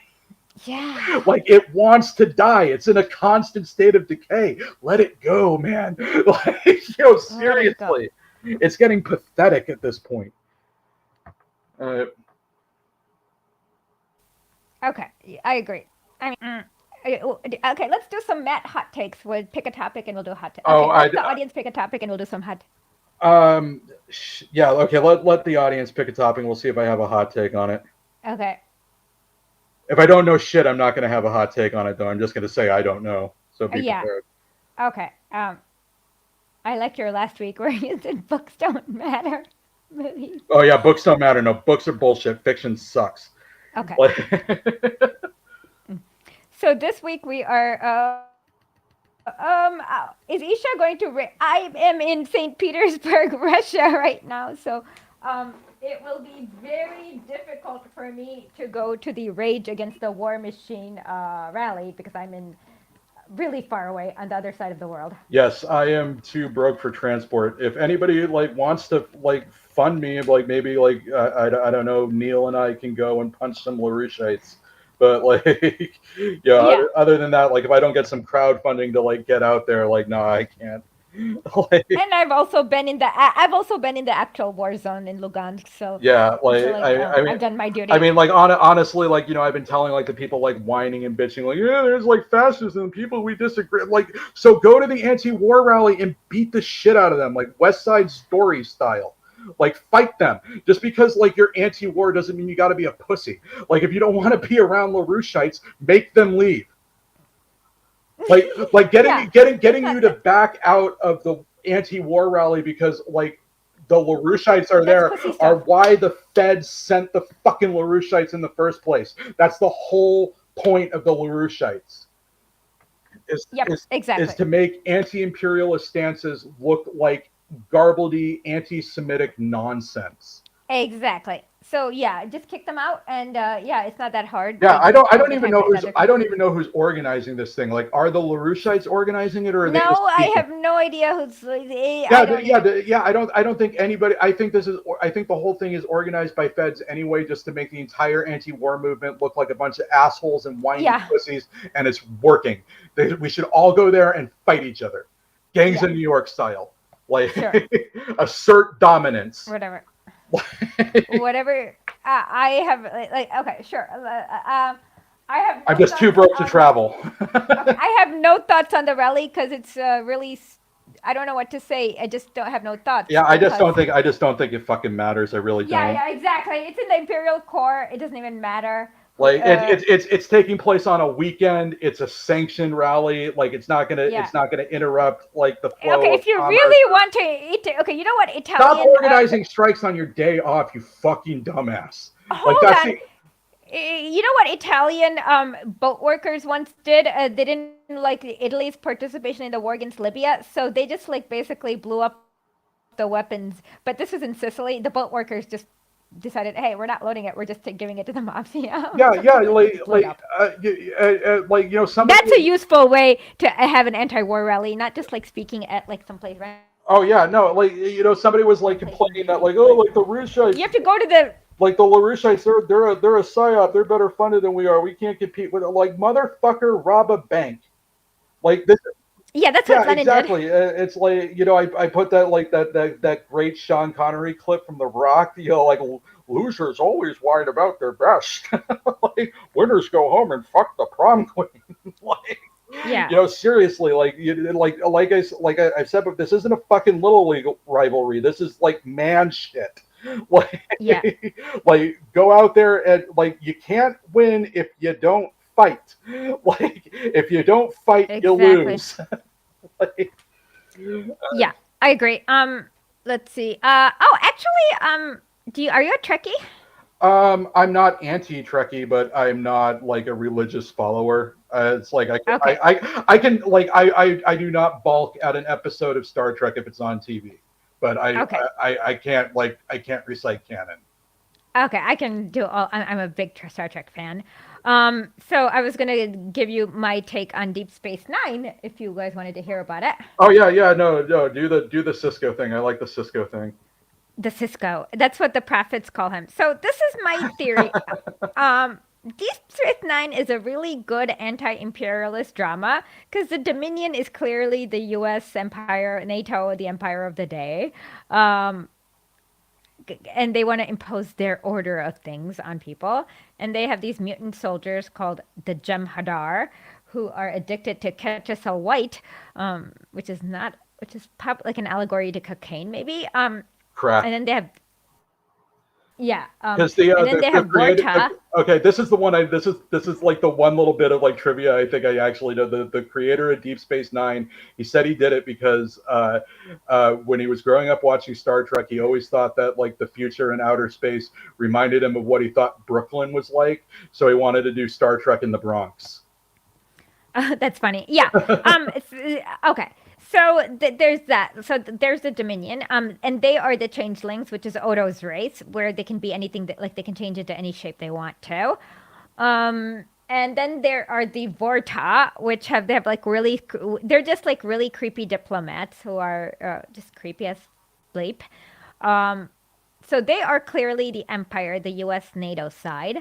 Yeah. Like it wants to die. It's in a constant state of decay. Let it go, man. Like, Let it go. seriously. It's getting pathetic at this point. Okay. I agree. I mean, okay, let's do some Matt hot takes. We'll pick a topic and we'll do a hot take. Okay, let the audience pick a topic and we'll do some hot. Yeah, okay, let the audience pick a topic and we'll see if I have a hot take on it. Okay. If I don't know shit, I'm not going to have a hot take on it, though. I'm just going to say I don't know. So be prepared. Okay. I liked your last week where you said books don't matter. Movies. Oh, yeah, books don't matter. No, books are bullshit. Fiction sucks. Okay. So this week we are... is Isha going to... I am in St. Petersburg, Russia right now, so... it will be very difficult for me to go to the Rage Against the War Machine rally because I'm in really far away on the other side of the world. Yes, I am too broke for transport. If anybody wants to fund me, maybe I don't know, Neil and I can go and punch some LaRouchites. But other than that, if I don't get some crowdfunding to get out there, no, I can't. And I've also been in the actual war zone in Lugansk, so yeah, I mean, I've done my duty. I mean, honestly, I've been telling the people whining and bitching, yeah, there's fascism, people we disagree, so go to the anti-war rally and beat the shit out of them, West Side Story style. Fight them. Just because you're anti-war doesn't mean you got to be a pussy. If you don't want to be around LaRouchites, make them leave. Getting you to back out of the anti-war rally because the LaRouchites are there are why the feds sent the fucking LaRouchites in the first place. That's the whole point of the LaRouchites is Yep, is is exactly. to make anti-imperialist stances look like garbledy anti-Semitic nonsense. Exactly. So yeah, just kick them out, and yeah, it's not that hard. Yeah, They just I all don't the even time know find who's other I don't countries. even know who's organizing this thing. Like, are the LaRouchites organizing it, or are they just No, I speaking? have no idea who's. I Yeah, don't even. yeah. I don't think anybody. I think the whole thing is organized by feds anyway, just to make the entire anti-war movement look like a bunch of assholes and whiny Yeah, pussies, and it's working. We should all go there and fight each other, gangs yeah, in New York style, like sure, assert dominance. whatever, whatever. I have okay, sure. I have I'm no just too thoughts broke to on. travel. Okay, I have no thoughts on the rally because it's really. I don't know what to say. I just don't have no thoughts Yeah, because. I just don't think it fucking matters. I really Yeah, don't. yeah, exactly. It's in the imperial core. It doesn't even matter. Who? Like it's taking place on a weekend. It's a sanctioned rally. Like, Yeah. it's not gonna interrupt like the Okay, flow of if you commerce. really want to okay, you know what? Stop Italian. organizing strikes on your day off, you fucking dumbass. Like, Hold that's on. the You know what Italian boat workers once did? They didn't like Italy's participation in the war against Libya, so they just like basically blew up the weapons. But this was in Sicily. The boat workers just decided, hey, we're not loading it. We're just giving it to the mafia. yeah, Like just blew it up. like, That's somebody. a useful way to have an anti-war rally, not just like speaking at like someplace Oh random yeah, place no, in like, the somebody was like like complaining that, like, oh, like the you have Rushites, to go to the like the LaRouchites, they're a psyop. They're better funded than we are. We can't compete with it. Like, motherfucker, rob a bank. Like this. yeah, that's what Yeah, Lenin did. exactly. It's like, I put that, like, that great Sean Connery clip from The Rock. Like, losers always whine about their best. Like, winners go home and fuck the prom queen. Like, Yeah, seriously, like, I said, but this isn't a fucking little league rivalry. This is like man shit. Like, yeah, like, go out there and, like, you can't win if you don't fight. Like, if you don't fight, you exactly. lose. Like, Yeah, I agree. Let's see. Oh, actually, do you are you a Trekkie? I'm not anti-Trekkie, but I'm not like a religious follower. It's like Okay, I can, like, I do not balk at an episode of Star Trek if it's on TV, but okay, I can't, like, I can't recite canon. okay. I can do all. I'm a big Star Trek fan. So I was gonna give you my take on Deep Space Nine if you guys wanted to hear about it. Oh yeah, yeah, no, no, do the Cisco thing. I like the Cisco thing. The Cisco. That's what the prophets call him. So this is my theory. Deep Space Nine is a really good anti-imperialist drama because the Dominion is clearly the U.S. empire, NATO, the empire of the day, um, and they want to impose their order of things on people. And they have these mutant soldiers called the Jem'Hadar, who are addicted to Ketchesal White, which is like an allegory to cocaine, maybe. Crack. And then they have Because and then they have the creative, Vorta. okay, this is the one. This is like the one little bit of, like, trivia I think I actually know. The creator of Deep Space Nine, he said he did it because when he was growing up watching Star Trek, he always thought that, like, the future in outer space reminded him of what he thought Brooklyn was like, so he wanted to do Star Trek in the Bronx. That's funny. Yeah. It's, okay. So there's that. So there's the Dominion. And they are the changelings, which is Odo's race, where they can be anything that like they can change into any shape they want to. And then there are the Vorta, which they have like really they're just like really creepy diplomats who are just creepy as bleep. Um, so they are clearly the Empire, the U.S. NATO side.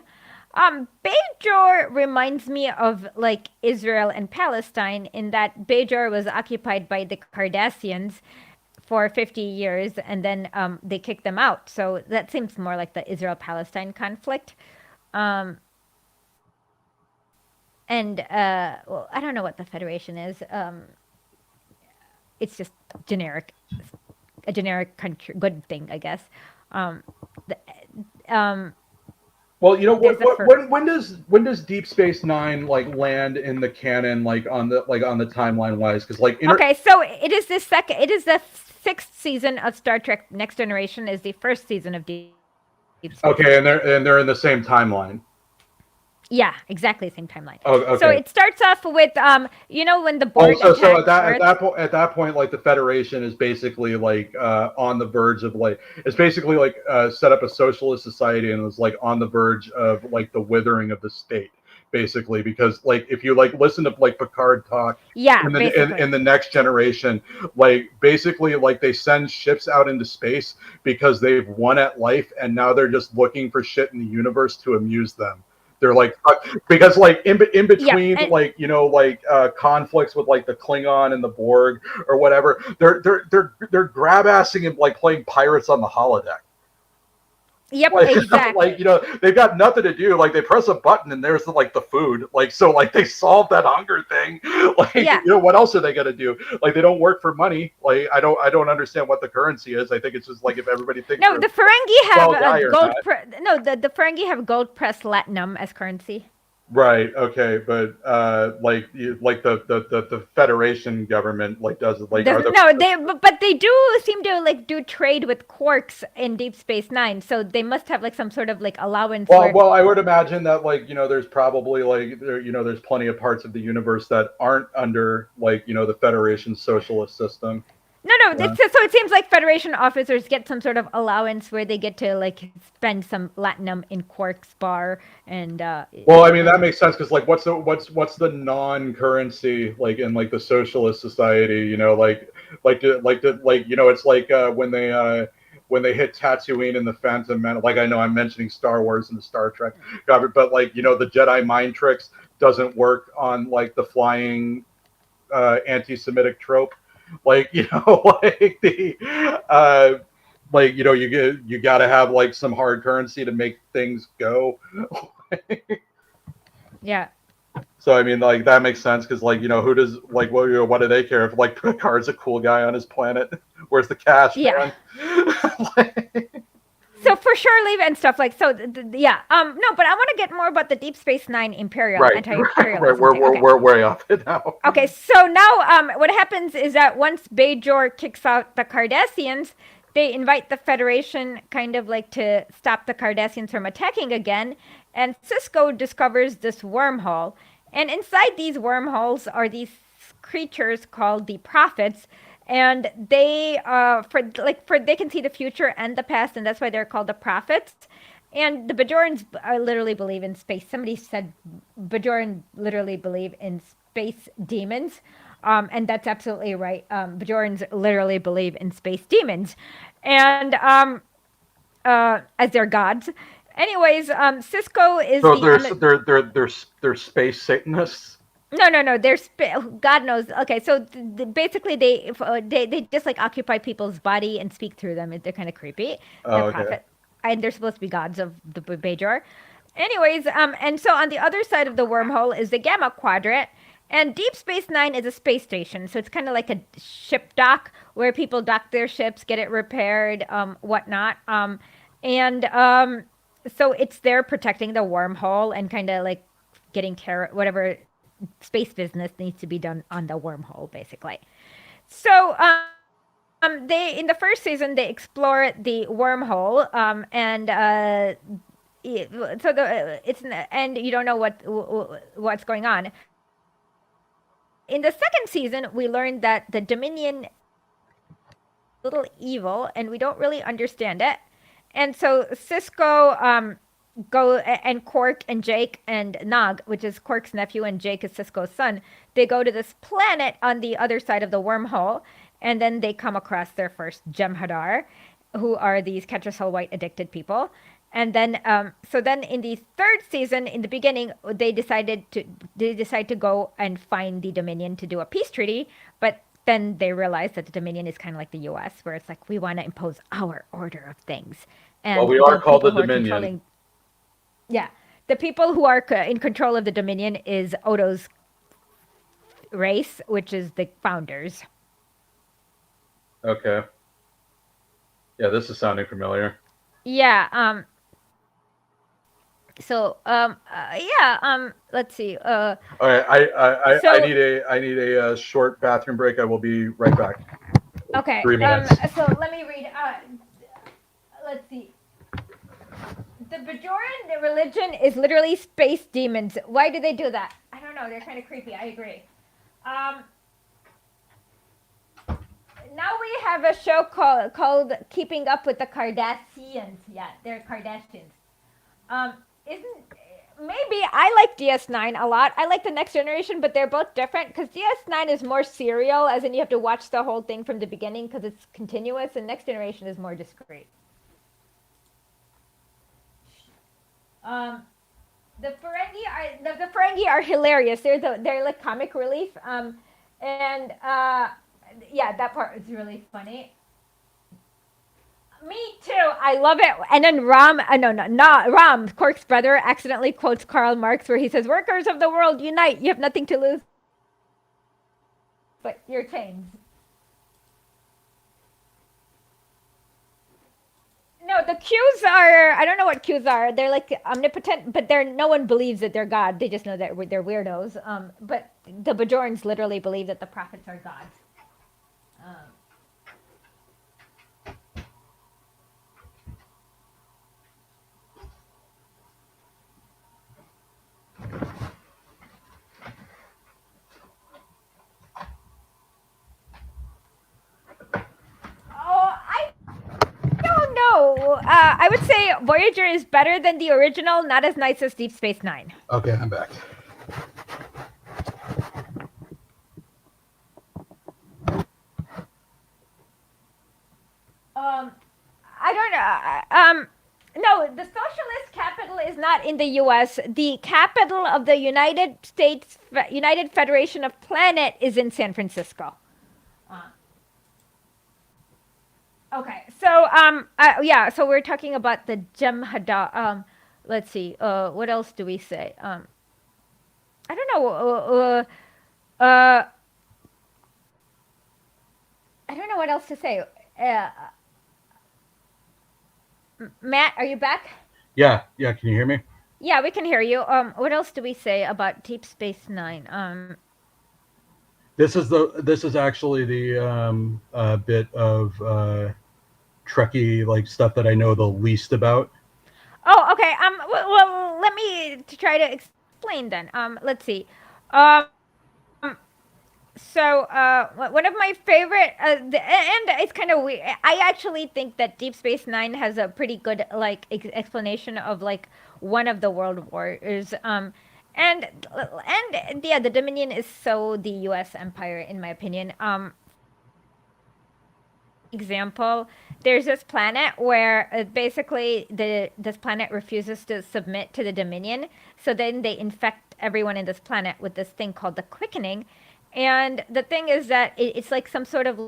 Bajor reminds me of like Israel and Palestine in that Bajor was occupied by the Cardassians for 50 years and then they kicked them out. So that seems more like the Israel Palestine conflict. Um, and well, I don't know what the Federation is. It's just generic, a generic country, good thing, I guess. Um, the, um, Well, there's a when does Deep Space Nine, like, land in the canon, like, on the timeline wise? Because, like, Okay, so it is the second. It is the sixth season of Star Trek: Next Generation. Is the first season of Deep Space Nine. okay, and they're in the same timeline. Yeah, exactly same timeline. Oh, So okay. it starts off with when the Oh, Borg so attacked Earth. at that point, like the Federation is basically like on the verge of like it's basically like set up a socialist society and was like on the verge of like the withering of the state, basically because like if you like listen to like Picard talk Yeah, in basically. in the next generation, like basically like they send ships out into space because they've won at life and now they're just looking for shit in the universe to amuse them. They're like because like in Yep. between And like like conflicts with like the Klingon and the Borg or whatever, they're grab assing and like playing pirates on the holodeck. yep, Like like exactly. they've got nothing to do. Like they press a button and there's like the food. Like so like they solved that hunger thing. Like Yeah. what else are they gonna do? Like they don't work for money. Like I don't understand what the currency is. I think it's just like if everybody thinks No, they're the Ferengi have well guy or not. no, the Ferengi have gold pressed latinum as currency. Right. Okay. But like like the Federation government like does it like are Doesn't the no they but they do seem to like do trade with quarks in Deep Space Nine, so they must have like some sort of like allowance where well I would imagine that like there's probably like there there's plenty of parts of the universe that aren't under like the Federation socialist system. no, Yeah. so it seems like Federation officers get some sort of allowance where they get to like spend some latinum in Quark's bar and Well, I mean that makes sense because like what's the non-currency like in like the socialist society? Like it's like when they hit Tatooine in the Phantom Menace. Like I know I'm mentioning Star Wars and the Star Trek, but like the Jedi mind tricks doesn't work on like the flying anti-Semitic trope. Like like the like you got to have like some hard currency to make things go. yeah. So I mean, like that makes sense because, like, who does like what do they care if like Picard's a cool guy on his planet? Where's the cash, Yeah. man? Like, So for sure, leave and stuff like so. Yeah. No, but I want to get more about the Deep Space Nine imperial right, right. anti-imperialism thing. Okay. We're way off it now. Okay. So now, what happens is that once Bajor kicks out the Cardassians, they invite the Federation kind of like to stop the Cardassians from attacking again, and Cisco discovers this wormhole, and inside these wormholes are these creatures called the prophets, and they for they can see the future and the past, and that's why they're called the prophets. And the Bajorans literally believe in space. Somebody said Bajoran literally believe in space demons, and that's absolutely right. Bajorans literally believe in space demons, and as their gods. Anyways, Cisco is So the they're space Satanists. no. They're God knows. Okay, so basically they just like occupy people's body and speak through them. They're kind of creepy. They're Oh, okay. prophet, and they're supposed to be gods of the Bajor. Anyways, and so on the other side of the wormhole is the Gamma Quadrant, and Deep Space Nine is a space station. So it's kind of like a ship dock where people dock their ships, get it repaired, whatnot. And so it's there protecting the wormhole and kind of like getting care whatever space business needs to be done on the wormhole, basically. So they in the first season they explore the wormhole, and so it's and you don't know what's going on. In the second season, we learned that the Dominion is a little evil, and we don't really understand it. And so Cisco go and Quark and Jake and Nog, which is Quark's nephew and Jake is Cisco's son, they go to this planet on the other side of the wormhole, and then they come across their first Jem'Hadar, who are these Ketracel white addicted people. And then, so then in the third season, in the beginning, they decide to go and find the Dominion to do a peace treaty, but then they realize that the Dominion is kind of like the U.S., where it's like we want to impose our order of things, Well, and we are the called people the who are Dominion. controlling, yeah, the people who are in control of the Dominion is Odo's race, which is the founders. Okay. Yeah, this is sounding familiar. Yeah. So yeah. Let's see. All right, So I need a short bathroom break. I will be right back. okay. 3 minutes. So let me read. Let's see. The Bajoran religion is literally space demons. Why do they do that? I don't know. They're kind of creepy. I agree. Um, Now we have a show called Keeping Up with the Kardashians. Yeah, they're Kardashians. Isn't maybe I like DS9 a lot. I like the Next Generation, but they're both different because DS9 is more serial, as in you have to watch the whole thing from the beginning because it's continuous, and Next Generation is more discreet. Um, the Ferengi are hilarious. They're like comic relief. And yeah, that part is really funny. Me too. I love it. And then Ram, no, no, not Ram, Quark's brother, accidentally quotes Karl Marx, where he says, "Workers of the world, unite! You have nothing to lose but your chains." No, the Qs are. I don't know what Qs are. They're like omnipotent, but they're no one believes that they're God. They just know that they're weirdos. But the Bajorans literally believe that the prophets are gods. Um, oh, I don't know. I would say Voyager is better than the original, not as nice as Deep Space Nine. Okay, I'm back. I don't know. No, the socialist capital is not in the U.S. The capital of the United States, United Federation of Planet, is in San Francisco. Okay, so yeah, so we're talking about the Jem'Hadar. Let's see. What else do we say? I don't know. I don't know what else to say. Matt, are you back? Yeah. Can you hear me? Yeah, we can hear you. What else do we say about Deep Space Nine? This is actually the bit of Trekkie like stuff that I know the least about. Oh, okay. Well, let me try to explain then. Let's see. Um, so one of my favorite, and it's kind of weird. I actually think that Deep Space Nine has a pretty good like explanation of like one of the world wars. And yeah, the Dominion is so the U.S. empire, in my opinion. Example, there's this planet where basically this planet refuses to submit to the Dominion, so then they infect everyone in this planet with this thing called the quickening. And the thing is that it's like some sort of,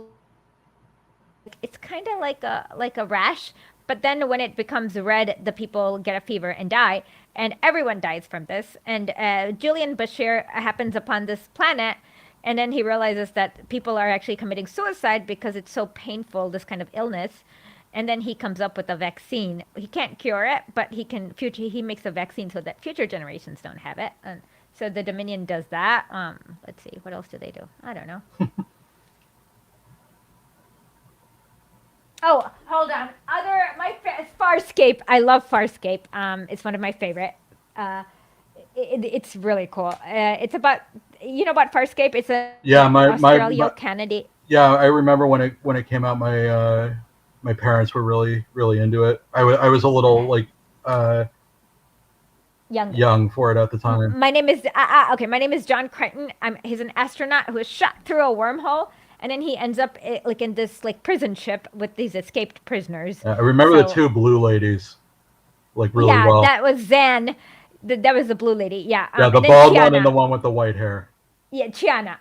it's kind of like a rash, but then when it becomes red, the people get a fever and die, and everyone dies from this. And Julian Bashir happens upon this planet, and then he realizes that people are actually committing suicide because it's so painful, this kind of illness. And then he comes up with a vaccine. He can't cure it, but he makes a vaccine so that future generations don't have it. And so the Dominion does that. Let's see, what else do they do? I don't know. Oh, hold on. Farscape. I love Farscape. It's one of my favorite. It's really cool. It's about, you know about Farscape. It's a Australia-Canada. Yeah, I remember when it came out. My parents were really into it. I was a little like young for it at the time. My name is My name is John Crichton. He's an astronaut who is shot through a wormhole, and then he ends up like in this like prison ship with these escaped prisoners. Yeah, I remember the two blue ladies, like really well. Yeah, that was Zan. That was the blue lady. Yeah. Yeah, the bald one and the one with the white hair. Yeah, Chiana.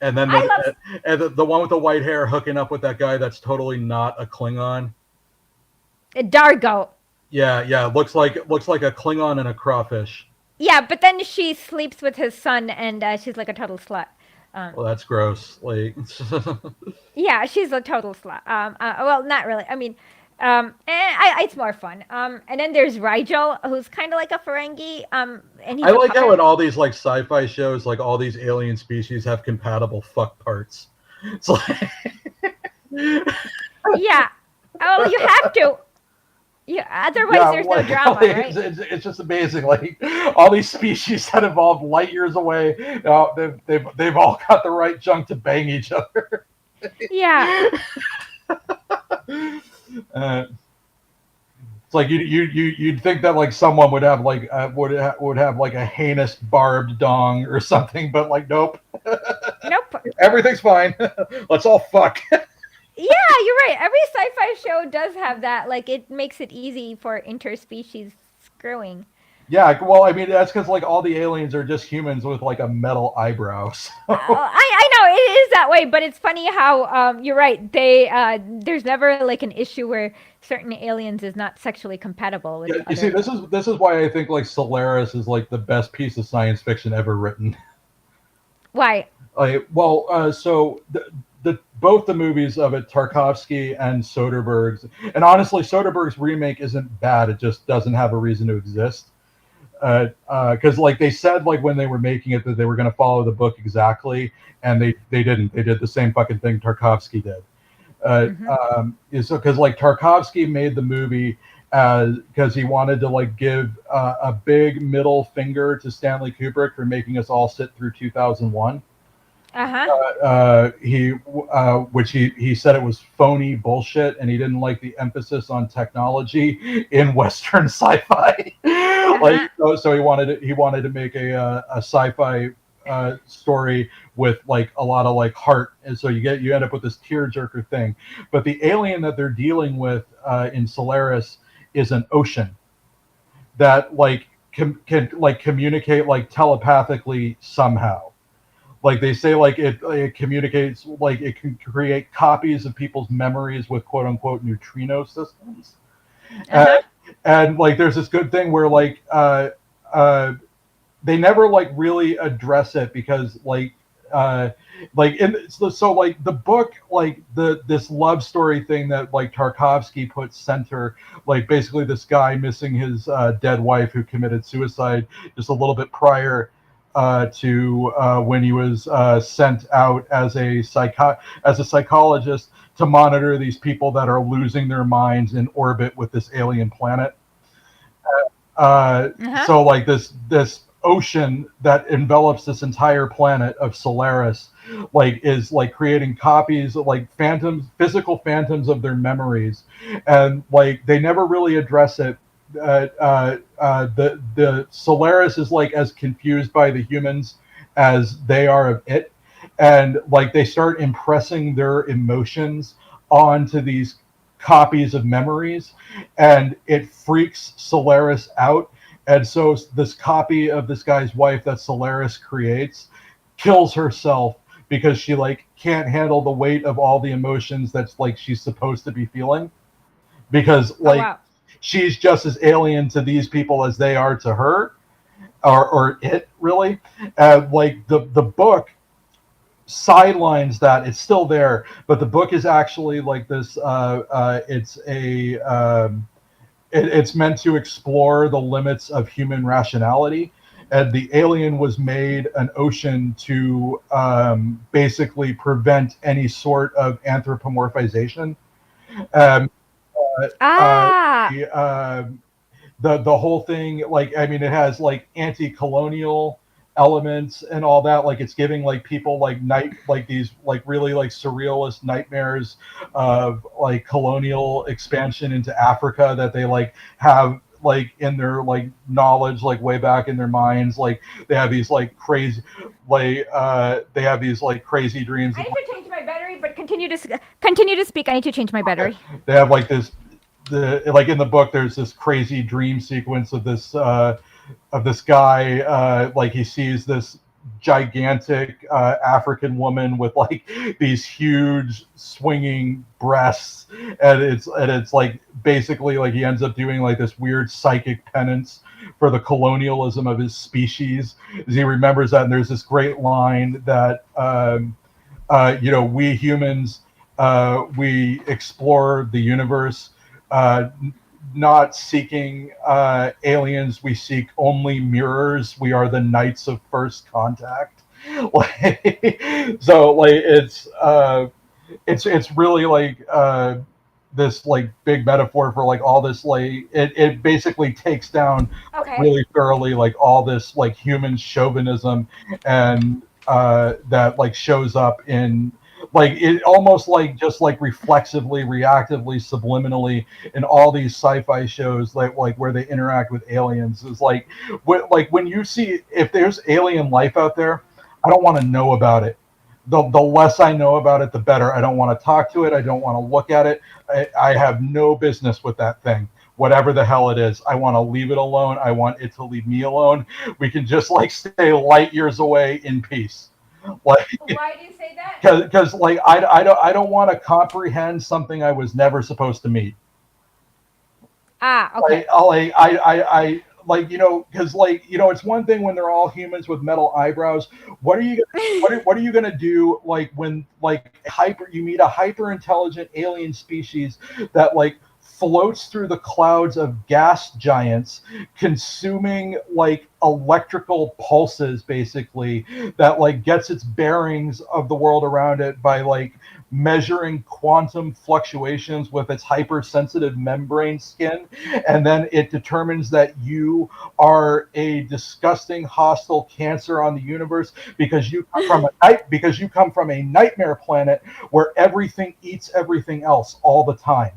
And then the one with the white hair hooking up with that guy that's totally not a Klingon. Dargo. Yeah, looks like a Klingon and a crawfish. Yeah, but then she sleeps with his son, and she's like a total slut. Well, that's gross. Like, yeah, she's a total slut. Well, not really. I mean, it's more fun. And then there's Rigel, who's kind of like a Ferengi. And I like how in all these like sci-fi shows, like all these alien species have compatible fuck parts. It's like, yeah. Oh, you have to. Yeah, otherwise Yeah, there's no like, drama, like, right? it's just amazing. Like all these species that evolved light years away, they've all got the right junk to bang each other. Yeah. uh, it's like you'd think that like someone would have like would have like a heinous barbed dong or something, but like nope, Nope. everything's fine. Let's all fuck. Yeah, you're right. Every sci-fi show does have that. Like, it makes it easy for interspecies screwing. Yeah, well, I mean that's because like all the aliens are just humans with like a metal eyebrow. So I know it is that way, but it's funny how you're right. They there's never like an issue where certain aliens is not sexually compatible with yeah, you see, other. this is why I think like Solaris is like the best piece of science fiction ever written. Why? So the both the movies of it, Tarkovsky and Soderbergh's, and honestly, Soderbergh's remake isn't bad. It just doesn't have a reason to exist. Because like they said, like when they were making it, that they were going to follow the book exactly, and they didn't. They did the same fucking thing Tarkovsky did. Hmm. Is because like Tarkovsky made the movie because he wanted to like give a big middle finger to Stanley Kubrick for making us all sit through 2001. Uh-huh. Which he said it was phony bullshit, and he didn't like the emphasis on technology in Western sci-fi. Like Uh-huh. so he wanted to make a sci-fi story with like a lot of like heart, and so you end up with this tearjerker thing. But the alien that they're dealing with in Solaris is an ocean that like can like communicate like telepathically somehow. Like they say, like it communicates, like it can create copies of people's memories with quote unquote neutrino systems. uh, Uh-huh. and like there's this good thing where uh, they never like really address it because like in so like the book, like this love story thing that like Tarkovsky puts center, like basically this guy missing his dead wife who committed suicide just a little bit prior to when he was sent out as a psychologist to monitor these people that are losing their minds in orbit with this alien planet. Uh-huh. So like this ocean that envelops this entire planet of Solaris, like is like creating copies of like phantoms, physical phantoms of their memories, and like they never really address it. The Solaris is like as confused by the humans as they are of it, and like they start impressing their emotions onto these copies of memories, and it freaks Solaris out. And so this copy of this guy's wife that Solaris creates kills herself because she like can't handle the weight of all the emotions that's like she's supposed to be feeling, because Oh like wow. she's just as alien to these people as they are to her, or it really. Like the book sidelines that. It's still there, but the book is actually like this it's meant to explore the limits of human rationality, and the alien was made an ocean to basically prevent any sort of anthropomorphization. um, uh, Ah. the, uh, the whole thing, like I mean it has like anti-colonial elements and all that. Like it's giving like people like night, like these like really like surrealist nightmares of like colonial expansion into Africa that they like have like in their like knowledge, like way back in their minds. Like they have these like crazy, they have these like crazy dreams I of, need to change my battery, but continue to speak. I need to change my battery. they have like this, the like in the book there's this crazy dream sequence of this guy, like he sees this gigantic African woman with like these huge swinging breasts, and it's like basically like he ends up doing like this weird psychic penance for the colonialism of his species, as he remembers that. And there's this great line that we humans, we explore the universe, uh, not seeking aliens. We seek only mirrors. We are the knights of first contact. Like, so like it's really like this like big metaphor for like all this like it basically takes down Okay. really thoroughly like all this like human chauvinism and that like shows up in like it almost like just like reflexively, reactively, subliminally in all these sci-fi shows like where they interact with aliens is like when you see if there's alien life out there, I don't want to know about it. The less I know about it, the better. I don't want to talk to it. I don't want to look at it. I have no business with that thing, whatever the hell it is. I want to leave it alone. I want it to leave me alone. We can just like stay light years away in peace. Like, Why do you say that? because like I don't want to comprehend something I was never supposed to meet. Ah, okay. I like because like it's one thing when they're all humans with metal eyebrows. What are you gonna do like when like you meet a hyper intelligent alien species that like floats through the clouds of gas giants, consuming like electrical pulses basically, that like gets its bearings of the world around it by like measuring quantum fluctuations with its hypersensitive membrane skin, and then it determines that you are a disgusting hostile cancer on the universe because you come from a nightmare planet where everything eats everything else all the time.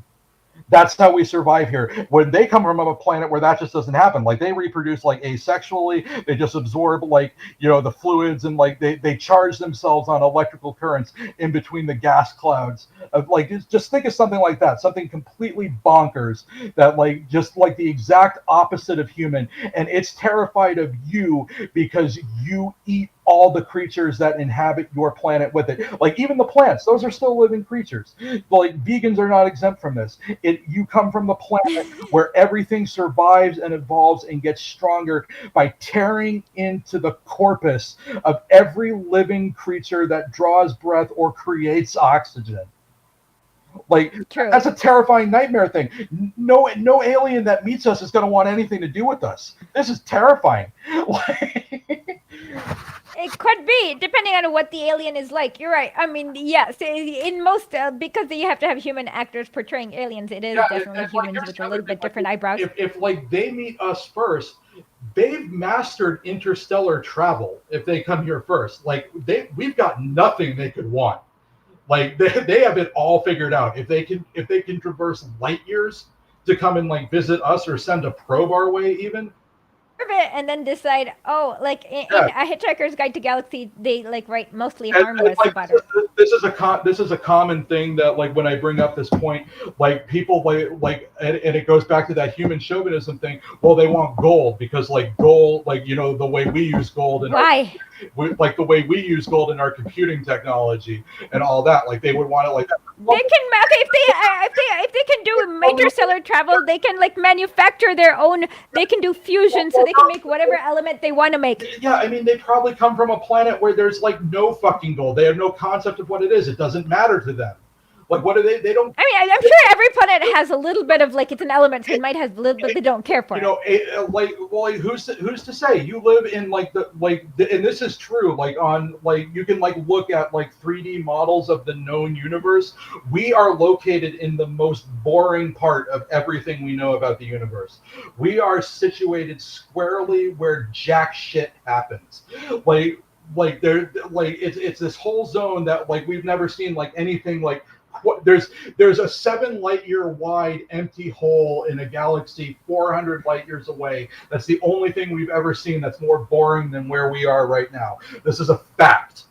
That's how we survive here. When they come from a planet where that just doesn't happen, like they reproduce like asexually, they just absorb like the fluids, and like they charge themselves on electrical currents in between the gas clouds. Like just think of something like that, something completely bonkers, that like just like the exact opposite of human, and it's terrified of you because you eat all the creatures that inhabit your planet with it. Like even the plants, those are still living creatures. Like vegans are not exempt from this. You come from the planet where everything survives and evolves and gets stronger by tearing into the corpus of every living creature that draws breath or creates oxygen. Like True. that's a terrifying nightmare thing. No alien that meets us is going to want anything to do with us. This is terrifying. It could be, depending on what the alien is like. You're right. I mean, yes, in most, because you have to have human actors portraying aliens, it is Yeah, definitely like humans here's with the a other little thing. bit Like, different eyebrows. if like they meet us first, they've mastered interstellar travel. If they come here first, like we've got nothing they could want. Like they have it all figured out. If they can traverse light years to come and like visit us or send a probe our way, even. It and then decide, oh, like in Yeah, A Hitchhiker's Guide to Galaxy, they like write mostly and harmless like about her. this is a common thing that like when I bring up this point, like people and it goes back to that human chauvinism thing. Well, they want gold because like gold, like the way we use gold in our Why? like the way we use gold in our computing technology and all that. Like they would want it like that. They can okay if they can do interstellar travel, they can like manufacture their own. They can do fusion, so they can make whatever element they want to make. Yeah, I mean, they probably come from a planet where there's like no fucking gold. They have no concept of what it is. It doesn't matter to them. Like, what do they? They don't. I mean, I'm sure every planet has a little bit of like it's an element, so it might have a little bit they don't care for. Like who's to say? You live in and this is true. Like on like you can like look at like 3D models of the known universe. We are located in the most boring part of everything we know about the universe. We are situated squarely where jack shit happens. It's this whole zone that like we've never seen like anything like. There's a 7 light year wide empty hole in a galaxy 400 light years away. That's the only thing we've ever seen that's more boring than where we are right now. This is a fact.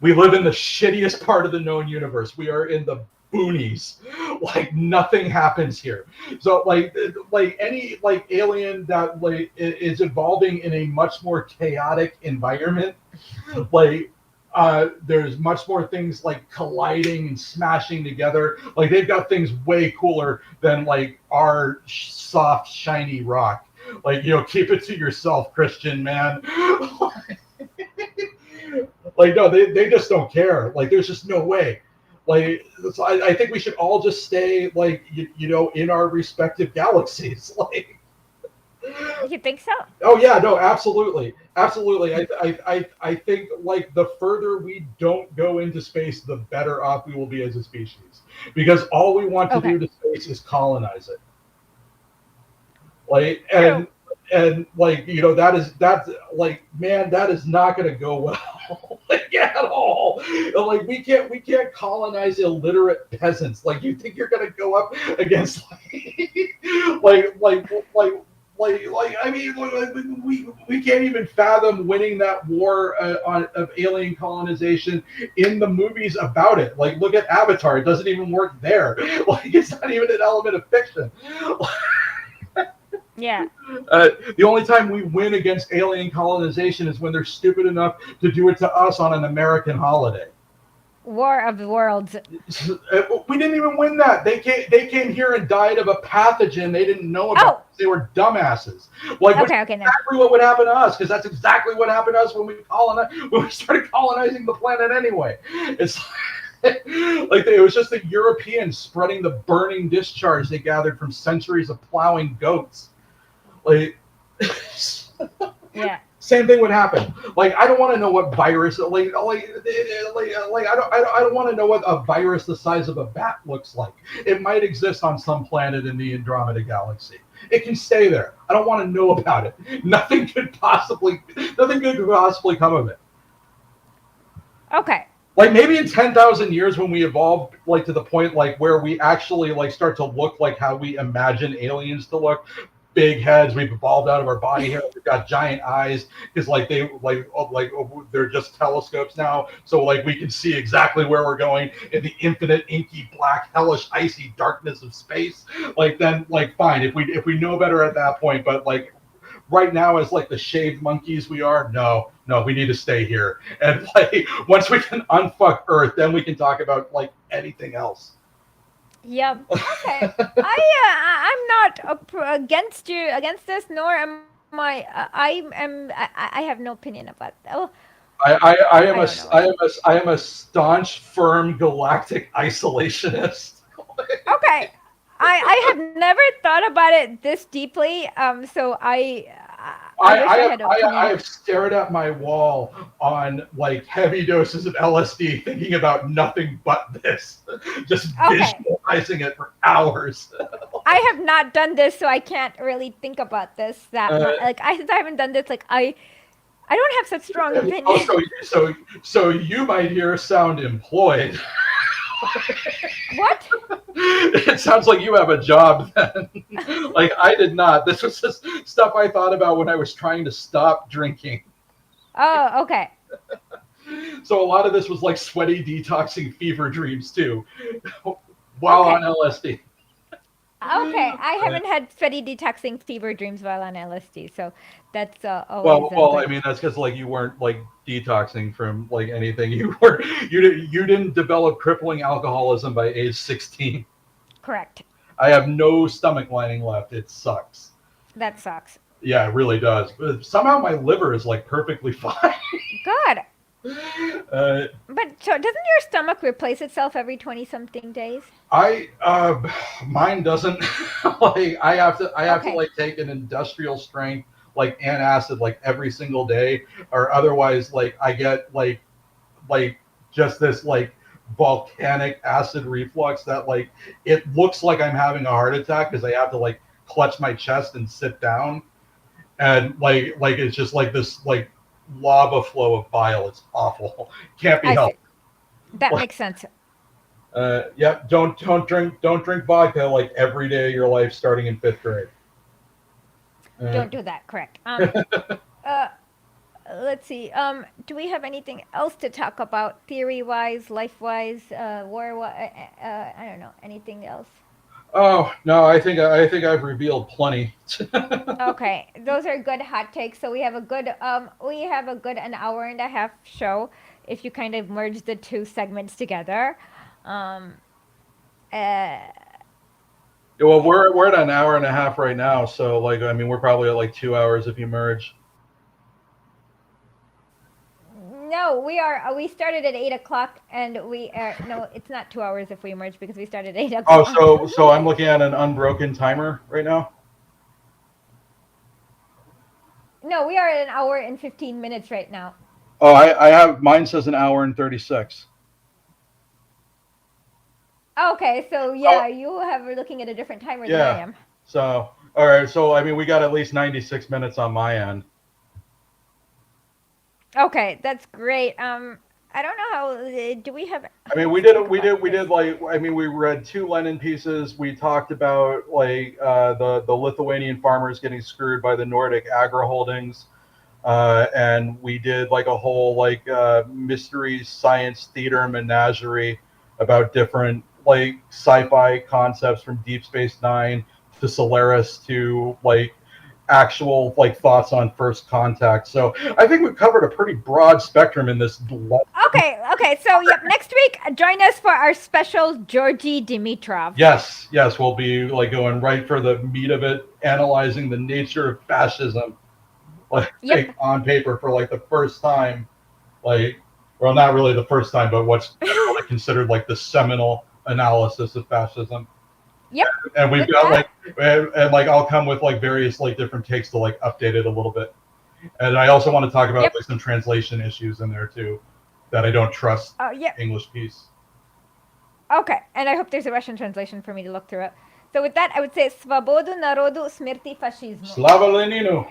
We live in the shittiest part of the known universe. We are in the boonies. Like nothing happens here. So like any like alien that like is evolving in a much more chaotic environment, like there's much more things like colliding and smashing together. Like they've got things way cooler than like our soft, shiny rock. Like, keep it to yourself, Christian man. Like, no, they just don't care. Like, there's just no way. Like, so I think we should all just stay like, in our respective galaxies. Like, You think so? Oh yeah, no, absolutely, absolutely. I think like the further we don't go into space, the better off we will be as a species, because all we want to Okay. do to space is colonize it. Like True. and like that's like man, that is not going to go well like at all. Like we can't colonize illiterate peasants. Like you think you're going to go up against like like like like I mean we can't even fathom winning that war of alien colonization in the movies about it. Like look at Avatar, it doesn't even work there. Like it's not even an element of fiction. Yeah. The only time we win against alien colonization is when they're stupid enough to do it to us on an American holiday. War of the Worlds. We didn't even win that. They came here and died of a pathogen they didn't know about. Oh. They were dumbasses. Like which is Okay. Okay. No. exactly what would happen to us, because that's exactly what happened to us when we started colonizing the planet anyway. It's like it was just the Europeans spreading the burning discharge they gathered from centuries of plowing goats. Like Yeah. same thing would happen. Like I don't want to know what virus I don't want to know what a virus the size of a bat looks like. It might exist on some planet in the Andromeda galaxy. It can stay there. I don't want to know about it. Nothing good could possibly come of it. Okay. Like maybe in 10,000 years when we evolve like to the point like where we actually like start to look like how we imagine aliens to look, big heads, we've evolved out of our body hair, we've got giant eyes because they're just telescopes now, so like we can see exactly where we're going in the infinite inky black hellish icy darkness of space. Like then like fine if we know better at that point, but like right now as like the shaved monkeys we are, no, we need to stay here. And like once we can unfuck Earth, then we can talk about like anything else. Yep. Okay. I'm not against this, nor am I have no opinion about. Oh, I I am a don't know what I to. am a I am a staunch, firm galactic isolationist. Okay. I have never thought about it this deeply. So I wish I I have had an I opinion. have stared at my wall on like heavy doses of LSD, thinking about nothing but this, just Okay. visualizing it for hours. I have not done this, so I can't really think about this that Uh, much. Like since I haven't done this, like I don't have such strong oh, opinion. so you, my dear, sound employed. What? It sounds like you have a job then. Like I did not. This was just stuff I thought about when I was trying to stop drinking. Oh, okay. So a lot of this was like sweaty detoxing fever dreams too, while on Okay. LSD. Okay. I haven't had sweaty detoxing fever dreams while on LSD, so that's always Well, I good. mean that's because like you weren't like detoxing from like anything. You didn't develop crippling alcoholism by age 16. Correct. I have no stomach lining left. It sucks. That sucks. Yeah, it really does. But somehow my liver is like perfectly fine. Good. Uh, But so doesn't your stomach replace itself every 20 something days? I mine doesn't. Like I have to Okay. like take an industrial strength like antacid like every single day, or otherwise like I get like just this like volcanic acid reflux that like it looks like I'm having a heart attack because I have to like clutch my chest and sit down, and like it's just like this like lava flow of bile. It's awful. Can't be I see. helped. That makes sense. Yeah, don't drink vodka like every day of your life starting in fifth grade. Uh, Don't do that. Correct. Uh, let's see. Do we have anything else to talk about theory wise, life wise, war? I don't know. Anything else? oh no, I think I've revealed plenty. Okay, those are good hot takes. So we have a good an hour and a half show if you kind of merge the two segments together. Um, uh, Well, we're at an hour and a half right now, so like I mean we're probably at like 2 hours if you merge. no, we are. We started at 8 o'clock, and we are. No, it's not 2 hours if we merge because we started at eight Oh, o'clock. so I'm looking at an unbroken timer right now. No, we are at an hour and 15 minutes right now. Oh, I have mine says an hour and 36. Okay, so Oh, yeah, you have are looking at a different timer than I yeah. am. So, all right. So, I mean, we got at least 96 minutes on my end. Okay, that's great. I don't know how. Do we have? I mean, Let's think about we did this. like, I mean, we read two Lenin pieces. We talked about like the Lithuanian farmers getting screwed by the Nordic agri holdings. And we did like a whole like mystery science theater menagerie about different like sci-fi concepts from Deep Space Nine to Solaris to like actual like thoughts on first contact. So I think we've covered a pretty broad spectrum in this. Okay. So yep, next week join us for our special Georgy Dimitrov. Yes, yes, we'll be like going right for the meat of it, analyzing the nature of fascism, like Yep. on paper for like the first time, like, well, not really the first time, but what's generally considered like the seminal analysis of fascism. Yep. And we've With got that, like, and like I'll come with like various like different takes to like update it a little bit. And I also want to talk about yep. like some translation issues in there too, that I don't trust Yep. English piece. Okay, and I hope there's a Russian translation for me to look through it. So with that, I would say Svobodu narodu smrti fascismu. Slava Leninu.